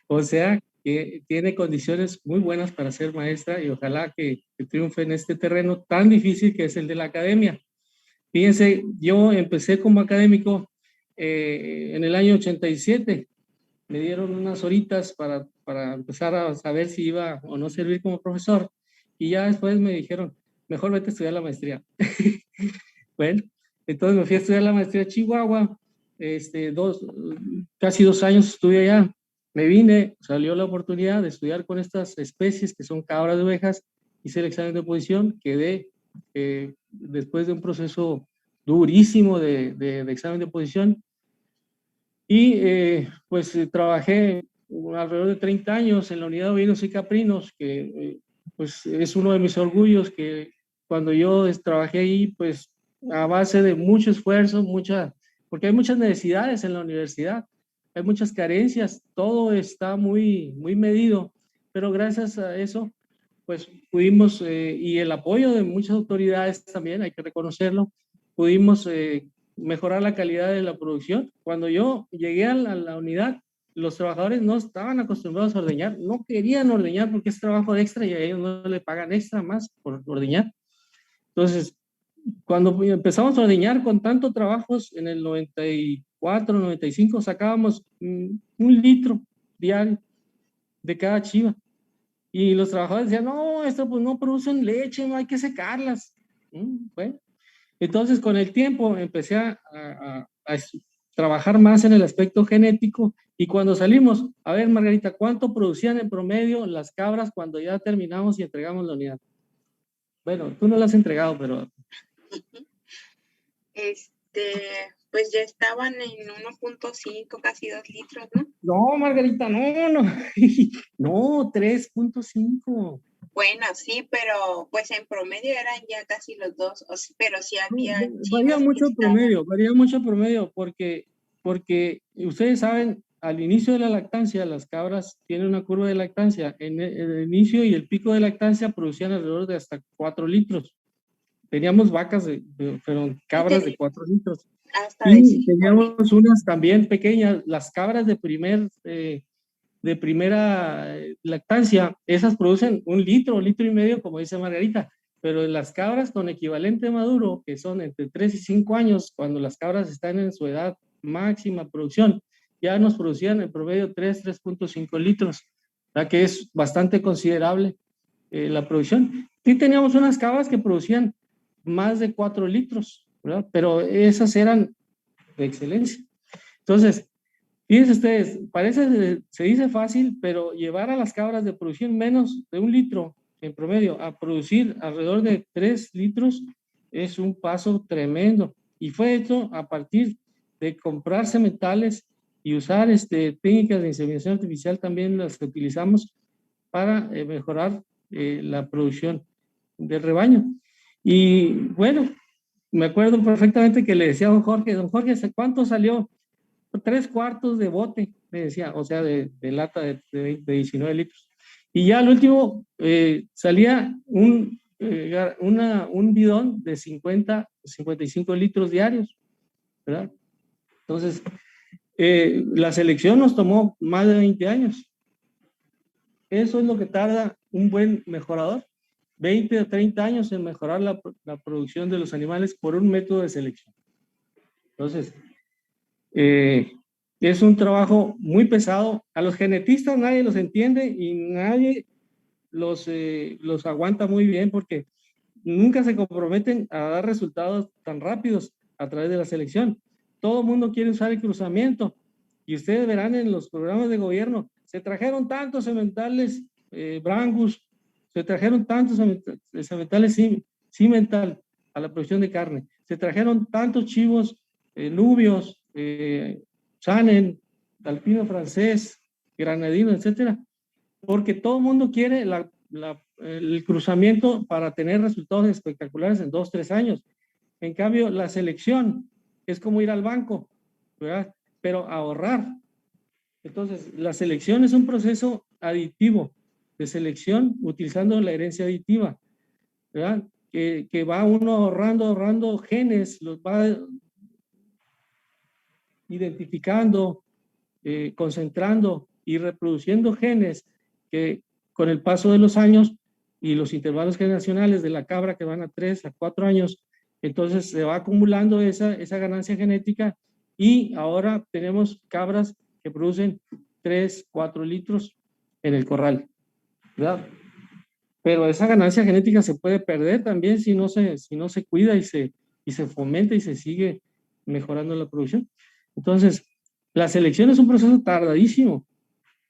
O sea, que tiene condiciones muy buenas para ser maestra y ojalá que triunfe en este terreno tan difícil que es el de la academia. Fíjense, yo empecé como académico en el año 87. Me dieron unas horitas para empezar a saber si iba o no servir como profesor y ya después me dijeron, mejor vete a estudiar la maestría. Bueno, entonces me fui a estudiar la maestría a Chihuahua, casi 2 años estuve allá. Me vine, salió la oportunidad de estudiar con estas especies que son cabras de ovejas, hice el examen de oposición, quedé después de un proceso durísimo de examen de oposición y pues trabajé alrededor de 30 años en la unidad de ovinos y caprinos, que pues es uno de mis orgullos, que cuando yo trabajé ahí, pues a base de mucho esfuerzo, porque hay muchas necesidades en la universidad. hay muchas carencias, todo está muy medido, pero gracias a eso, pues pudimos, y el apoyo de muchas autoridades también, hay que reconocerlo, pudimos mejorar la calidad de la producción. Cuando yo llegué a la unidad, los trabajadores no estaban acostumbrados a ordeñar, no querían ordeñar porque es trabajo extra y a ellos no le pagan extra más por ordeñar. Entonces, cuando empezamos a ordeñar con tanto trabajos, en el 94, 95, sacábamos 1 litro diario de cada chiva. Y los trabajadores decían, no, esto pues no producen leche, no hay que secarlas. Bueno, entonces con el tiempo empecé a trabajar más en el aspecto genético, y cuando salimos, a ver, Margarita, ¿cuánto producían en promedio las cabras cuando ya terminamos y entregamos la unidad? Bueno, tú no la has entregado, pero... Pues ya estaban en 1.5, casi 2 litros, ¿no? No, Margarita, no, no, 3.5. Bueno, sí, pero pues en promedio eran ya casi los 2, pero sí había varía mucho el promedio, porque ustedes saben, al inicio de la lactancia, las cabras tienen una curva de lactancia. En el inicio y el pico de lactancia producían alrededor de hasta 4 litros. Teníamos vacas, pero cabras de 4 litros. Hasta y teníamos unas también pequeñas, las cabras de primera lactancia, esas producen 1 litro, 1,5 litros, como dice Margarita, pero las cabras con equivalente maduro, que son entre 3 y 5 años, cuando las cabras están en su edad máxima producción, ya nos producían en promedio 3.5 litros, ya que es bastante considerable la producción. Sí teníamos unas cabras que producían más de 4 litros, ¿verdad? Pero esas eran de excelencia. Entonces, fíjense ustedes, se dice fácil, pero llevar a las cabras de producción menos de 1 litro en promedio a producir alrededor de 3 litros es un paso tremendo. Y fue hecho a partir de comprar sementales y usar técnicas de inseminación artificial, también las que utilizamos para mejorar la producción del rebaño. Y bueno, me acuerdo perfectamente que le decía a don Jorge, ¿cuánto salió? 3/4 de bote, me decía, o sea, de lata de 19 litros. Y ya al último salía un bidón de 55 litros diarios, ¿verdad? Entonces, la selección nos tomó más de 20 años. Eso es lo que tarda un buen mejorador, 20 o 30 años en mejorar la producción de los animales por un método de selección. Entonces, es un trabajo muy pesado. A los genetistas nadie los entiende y nadie los aguanta muy bien, porque nunca se comprometen a dar resultados tan rápidos a través de la selección. Todo el mundo quiere usar el cruzamiento, y ustedes verán en los programas de gobierno, se trajeron tantos sementales Brangus, se trajeron tantos sementales Cimental a la producción de carne, se trajeron tantos chivos nubios, Sanen, alpino francés, granadino, etcétera, porque todo el mundo quiere el cruzamiento para tener resultados espectaculares en 2 o 3 años. En cambio, la selección es como ir al banco, ¿verdad? Pero ahorrar. Entonces, la selección es un proceso aditivo de selección utilizando la herencia aditiva, ¿verdad? Que va uno ahorrando genes, los va identificando, concentrando y reproduciendo genes que con el paso de los años y los intervalos generacionales de la cabra, que van a 3 a 4 años, entonces se va acumulando esa ganancia genética, y ahora tenemos cabras que producen 3, 4 litros en el corral, ¿verdad? Pero esa ganancia genética se puede perder también si no se cuida y se fomenta y se sigue mejorando la producción. Entonces, la selección es un proceso tardadísimo,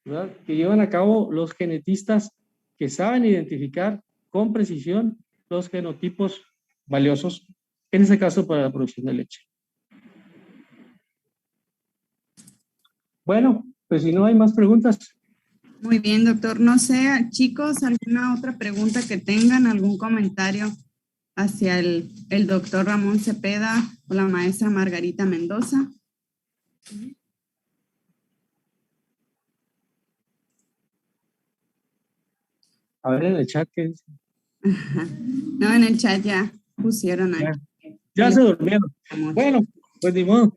¿verdad?, que llevan a cabo los genetistas, que saben identificar con precisión los genotipos valiosos, en este caso para la producción de leche. Bueno, pues si no hay más preguntas. Muy bien, doctor. No sé, chicos, ¿alguna otra pregunta que tengan, algún comentario hacia el doctor Ramón Cepeda o la maestra Margarita Mendoza? A ver en el chat qué dice. No, en el chat ya pusieron ahí. Ya se durmieron. Bueno, pues ni modo.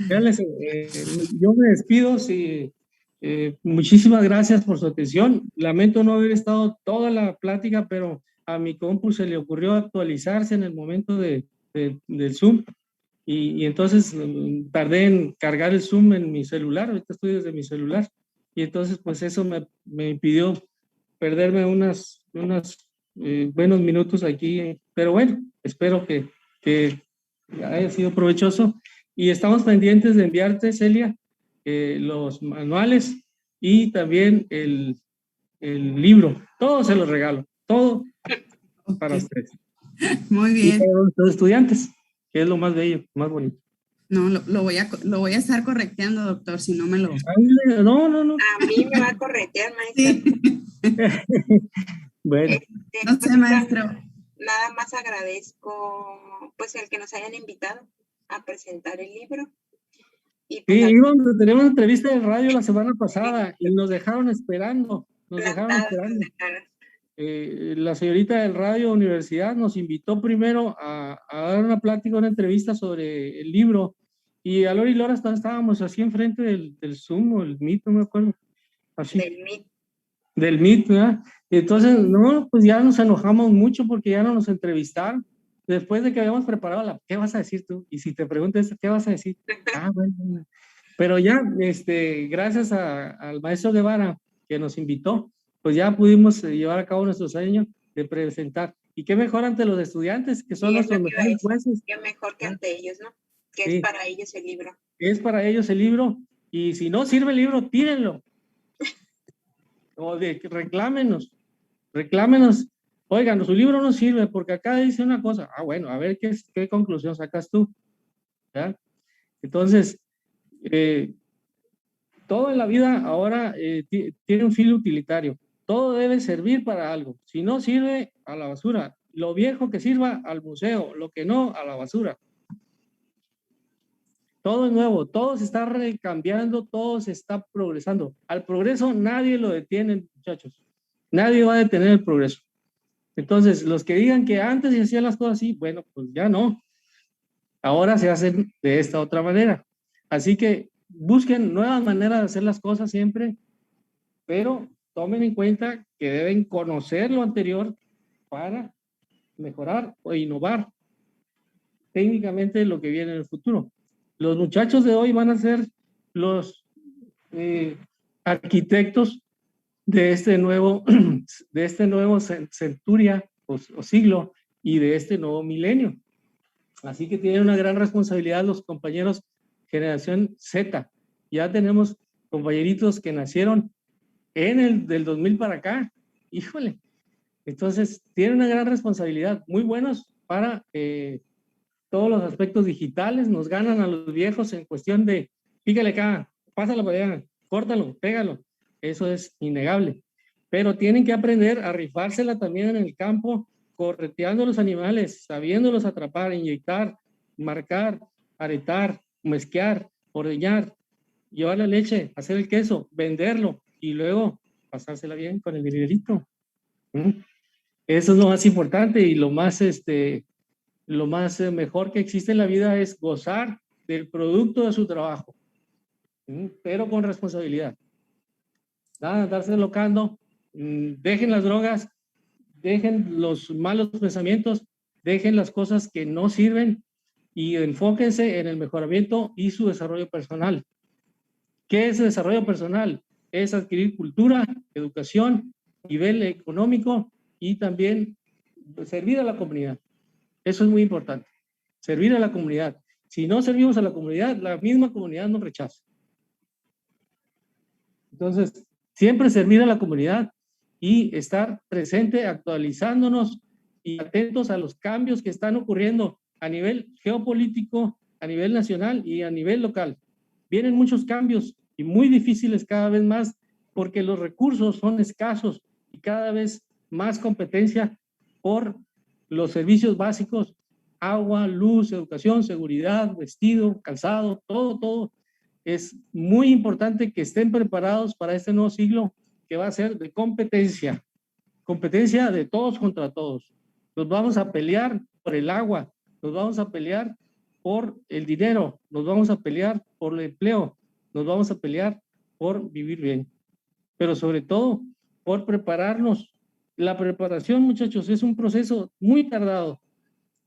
Ya yo me despido. Sí, muchísimas gracias por su atención. Lamento no haber estado toda la plática, pero a mi compu se le ocurrió actualizarse en el momento del Zoom y entonces tardé en cargar el Zoom en mi celular. Ahorita estoy desde mi celular y entonces pues eso me impidió perderme unos buenos minutos aquí, pero bueno, espero que haya sido provechoso y estamos pendientes de enviarte, Celia, los manuales y también el libro. Todo se los regalo, todo para ustedes. Muy bien. Y para los estudiantes, que es lo más bello, más bonito. No, lo voy a estar correcteando, doctor, si no me lo... No. A mí me va a corretear, maestra. Sí. Bueno. No sé, maestro. Nada más agradezco pues el que nos hayan invitado a presentar el libro. Y pues, sí, tenemos una entrevista de radio la semana pasada y nos dejaron esperando. La señorita del Radio Universidad nos invitó primero a dar una plática, una entrevista sobre el libro y a Lora y Lora estábamos así enfrente del Zoom o el Meet, no me acuerdo. Así. Del Meet, ¿verdad? Entonces, no, pues ya nos enojamos mucho porque ya no nos entrevistaron. Después de que habíamos preparado ¿qué vas a decir tú? Y si te preguntas, ¿qué vas a decir? Bueno. Pero ya, gracias al maestro Guevara que nos invitó, pues ya pudimos llevar a cabo nuestro sueño de presentar. Y qué mejor ante los estudiantes, que son nuestros mejores jueces. Qué mejor que ante ellos, ¿no? Que sí. Es para ellos el libro. Es para ellos el libro. Y si no sirve el libro, tírenlo. O reclámenos. Oigan, su libro no sirve porque acá dice una cosa. Bueno, a ver qué conclusión sacas tú. ¿Ya? Entonces, todo en la vida ahora tiene un fin utilitario. Todo debe servir para algo. Si no sirve, a la basura. Lo viejo que sirva, al museo. Lo que no, a la basura. Todo es nuevo. Todo se está recambiando. Todo se está progresando. Al progreso nadie lo detiene, muchachos. Nadie va a detener el progreso. Entonces, los que digan que antes se hacían las cosas así, bueno, pues ya no. Ahora se hacen de esta otra manera. Así que busquen nuevas maneras de hacer las cosas siempre, pero tomen en cuenta que deben conocer lo anterior para mejorar o innovar técnicamente lo que viene en el futuro. Los muchachos de hoy van a ser los arquitectos de este nuevo centuria o siglo y de este nuevo milenio. Así que tienen una gran responsabilidad los compañeros generación Z. Ya tenemos compañeritos que nacieron del 2000 para acá. Híjole. Entonces, tienen una gran responsabilidad. Muy buenos para todos los aspectos digitales. Nos ganan a los viejos en cuestión de pícale acá, pásalo para allá, córtalo, pégalo. Eso es innegable. Pero tienen que aprender a rifársela también en el campo, correteando a los animales, sabiéndolos atrapar, inyectar, marcar, aretar, mezclar, ordeñar, llevar la leche, hacer el queso, venderlo y luego pasársela bien con el dinerito. Eso es lo más importante y lo más mejor que existe en la vida es gozar del producto de su trabajo, pero con responsabilidad. Nada de andarse locando, dejen las drogas, dejen los malos pensamientos, dejen las cosas que no sirven y enfóquense en el mejoramiento y su desarrollo personal. ¿Qué es el desarrollo personal? Es adquirir cultura, educación, nivel económico y también servir a la comunidad. Eso es muy importante, servir a la comunidad. Si no servimos a la comunidad, la misma comunidad nos rechaza. Entonces, siempre servir a la comunidad y estar presente, actualizándonos y atentos a los cambios que están ocurriendo a nivel geopolítico, a nivel nacional y a nivel local. Vienen muchos cambios y muy difíciles cada vez más porque los recursos son escasos y cada vez más competencia por los servicios básicos, agua, luz, educación, seguridad, vestido, calzado, todo. Es muy importante que estén preparados para este nuevo siglo que va a ser de competencia. competencia de todos contra todos. Nos vamos a pelear por el agua, nos vamos a pelear por el dinero, nos vamos a pelear por el empleo, nos vamos a pelear por vivir bien, pero sobre todo por prepararnos. La preparación, muchachos, es un proceso muy tardado,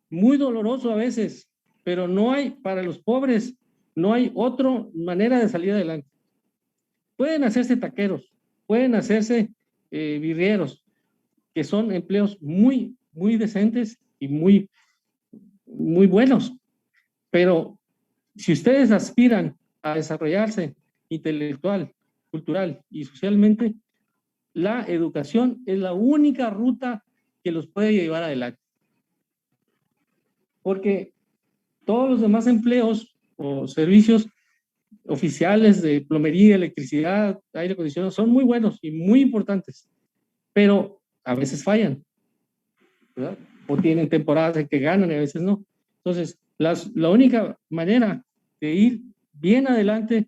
muy doloroso a veces, pero no hay, para los pobres, no hay otra manera de salir adelante. Pueden hacerse taqueros, pueden hacerse birrieros, que son empleos muy, muy decentes y muy, muy buenos, pero si ustedes aspiran a desarrollarse intelectual, cultural y socialmente, la educación es la única ruta que los puede llevar adelante. Porque todos los demás empleos o servicios oficiales de plomería, electricidad, aire acondicionado son muy buenos y muy importantes, pero a veces fallan, ¿verdad? O tienen temporadas en que ganan y a veces no. Entonces, la única manera de ir bien adelante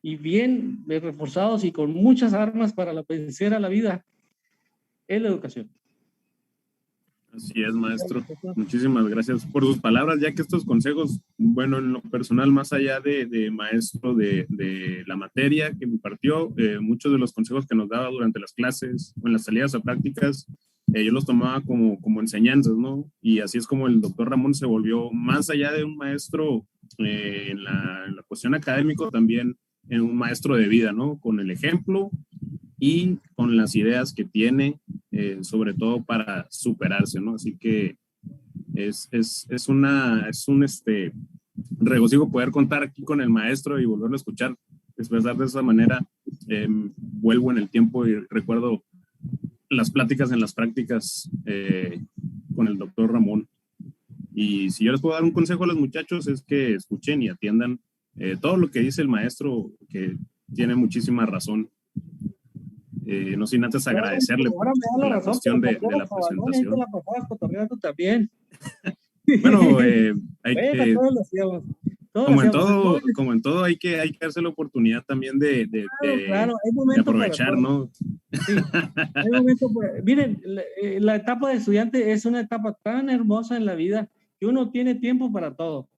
y bien reforzados y con muchas armas para vencer a la vida es la educación. Así es, maestro. Muchísimas gracias por sus palabras, ya que estos consejos, bueno, en lo personal, más allá de maestro de la materia que me impartió, muchos de los consejos que nos daba durante las clases o en las salidas a prácticas, yo los tomaba como enseñanzas, ¿no? Y así es como el doctor Ramón se volvió, más allá de un maestro en la cuestión académica, también en un maestro de vida, ¿no? Con el ejemplo y con las ideas que tiene, sobre todo para superarse, ¿no? Así que es un regocijo poder contar aquí con el maestro y volverlo a escuchar, expresar de esa manera. Vuelvo en el tiempo y recuerdo las pláticas en las prácticas con el doctor Ramón. Y si yo les puedo dar un consejo a los muchachos es que escuchen y atiendan todo lo que dice el maestro, que tiene muchísima razón. No sin antes agradecerle ahora me da la razón, cuestión de la presentación. la pasabas cotorreando también. Bueno, como en todo hay que darse la oportunidad también de aprovechar, ¿no? Sí, hay momento, miren, la etapa de estudiante es una etapa tan hermosa en la vida que uno tiene tiempo para todo,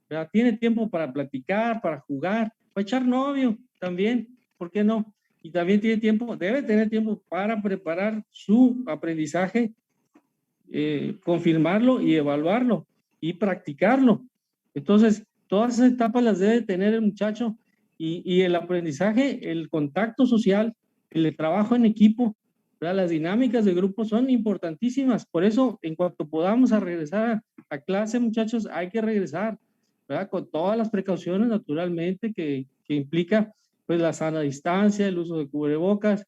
¿verdad? Tiene tiempo para platicar, para jugar, para echar novio también, ¿por qué no? Y también tiene tiempo, debe tener tiempo para preparar su aprendizaje, confirmarlo y evaluarlo y practicarlo. Entonces, todas esas etapas las debe tener el muchacho y el aprendizaje, el contacto social, el trabajo en equipo, ¿verdad? Las dinámicas de grupo son importantísimas. Por eso, en cuanto podamos regresar a clase, muchachos, hay que regresar, ¿verdad? Con todas las precauciones, naturalmente, que implica pues la sana distancia, el uso de cubrebocas,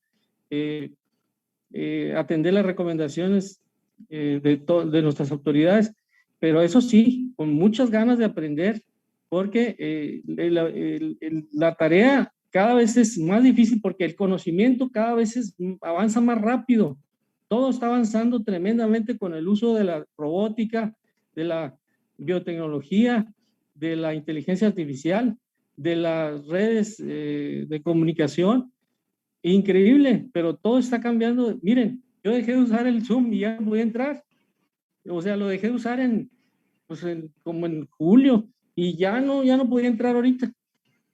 atender las recomendaciones de nuestras autoridades, pero eso sí, con muchas ganas de aprender, porque la tarea cada vez es más difícil porque el conocimiento cada vez avanza más rápido. Todo está avanzando tremendamente con el uso de la robótica, de la biotecnología, de la inteligencia artificial, de las redes de comunicación. Increíble, pero todo está cambiando. Miren, yo dejé de usar el Zoom y ya no voy a entrar. O sea, lo dejé de usar como en julio y ya no podía entrar ahorita,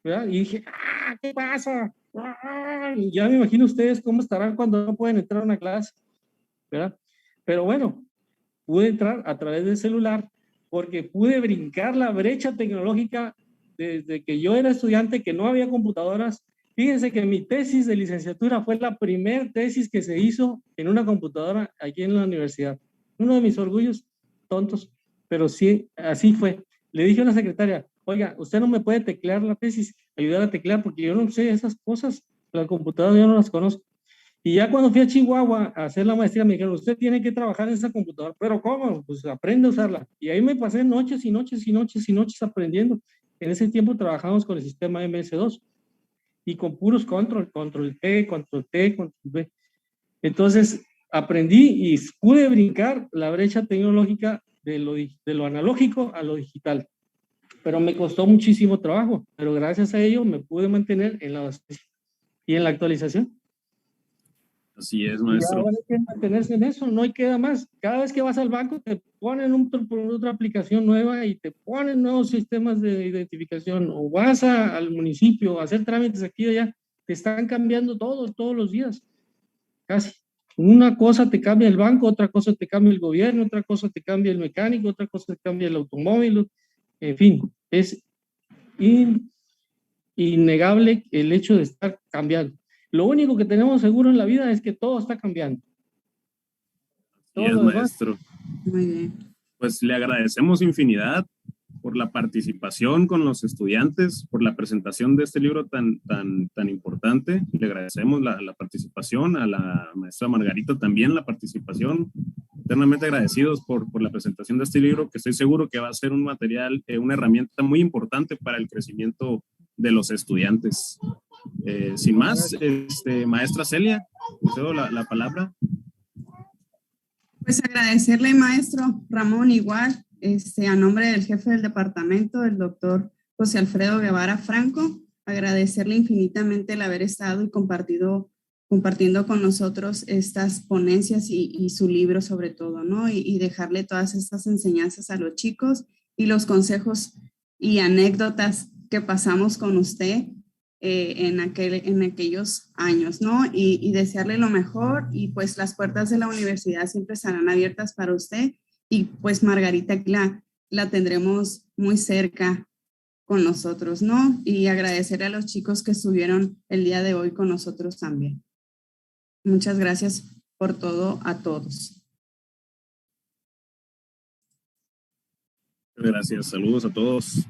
¿verdad? Y dije, ¿qué pasa? Y ya me imagino ustedes cómo estarán cuando no pueden entrar a una clase, ¿verdad? Pero bueno, pude entrar a través del celular porque pude brincar la brecha tecnológica desde que yo era estudiante, que no había computadoras. Fíjense que mi tesis de licenciatura fue la primer tesis que se hizo en una computadora aquí en la universidad. Uno de mis orgullos tontos, pero sí, así fue. Le dije a una secretaria, oiga, usted no me puede teclear la tesis, ayudar a teclear, porque yo no sé esas cosas, las computadoras yo no las conozco. Y ya cuando fui a Chihuahua a hacer la maestría, me dijeron, usted tiene que trabajar en esa computadora. ¿Pero cómo? Pues aprende a usarla. Y ahí me pasé noches y noches y noches y noches aprendiendo. En ese tiempo trabajamos con el sistema MS2 y con puros control T, control T, control V. Entonces, aprendí y pude brincar la brecha tecnológica de lo analógico a lo digital. Pero me costó muchísimo trabajo, pero gracias a ello me pude mantener en la docencia y en la actualización. Así es, Y maestro. ahora hay que mantenerse en eso, no hay queda más. Cada vez que vas al banco te ponen otra aplicación nueva y te ponen nuevos sistemas de identificación. O vas al municipio a hacer trámites aquí y allá, te están cambiando todos los días, casi. Una cosa te cambia el banco, otra cosa te cambia el gobierno, otra cosa te cambia el mecánico, otra cosa te cambia el automóvil. En fin, es innegable el hecho de estar cambiando. Lo único que tenemos seguro en la vida es que todo está cambiando. Así es, maestro. Muy bien. Pues le agradecemos infinidad por la participación con los estudiantes, por la presentación de este libro tan importante. Le agradecemos la participación, a la maestra Margarita también la participación. Eternamente agradecidos por la presentación de este libro, que estoy seguro que va a ser un material, una herramienta muy importante para el crecimiento de los estudiantes. Sin más, maestra Celia, le cedo la palabra. Pues agradecerle, maestro Ramón, igual, a nombre del jefe del departamento, el doctor José Alfredo Guevara Franco, agradecerle infinitamente el haber estado y compartiendo con nosotros estas ponencias y su libro sobre todo, ¿no? Y dejarle todas estas enseñanzas a los chicos y los consejos y anécdotas que pasamos con usted en aquellos años, ¿no? Y desearle lo mejor, y pues las puertas de la universidad siempre estarán abiertas para usted, y pues Margarita aquí la tendremos muy cerca con nosotros, ¿no? Y agradecer a los chicos que estuvieron el día de hoy con nosotros también. Muchas gracias por todo a todos. Gracias, saludos a todos.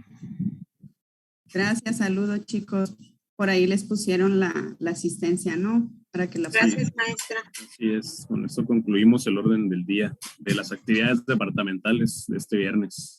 Gracias, saludos chicos. Por ahí les pusieron la asistencia, ¿no? Para que la Gracias, maestra. Así es, con esto concluimos el orden del día de las actividades departamentales de este viernes.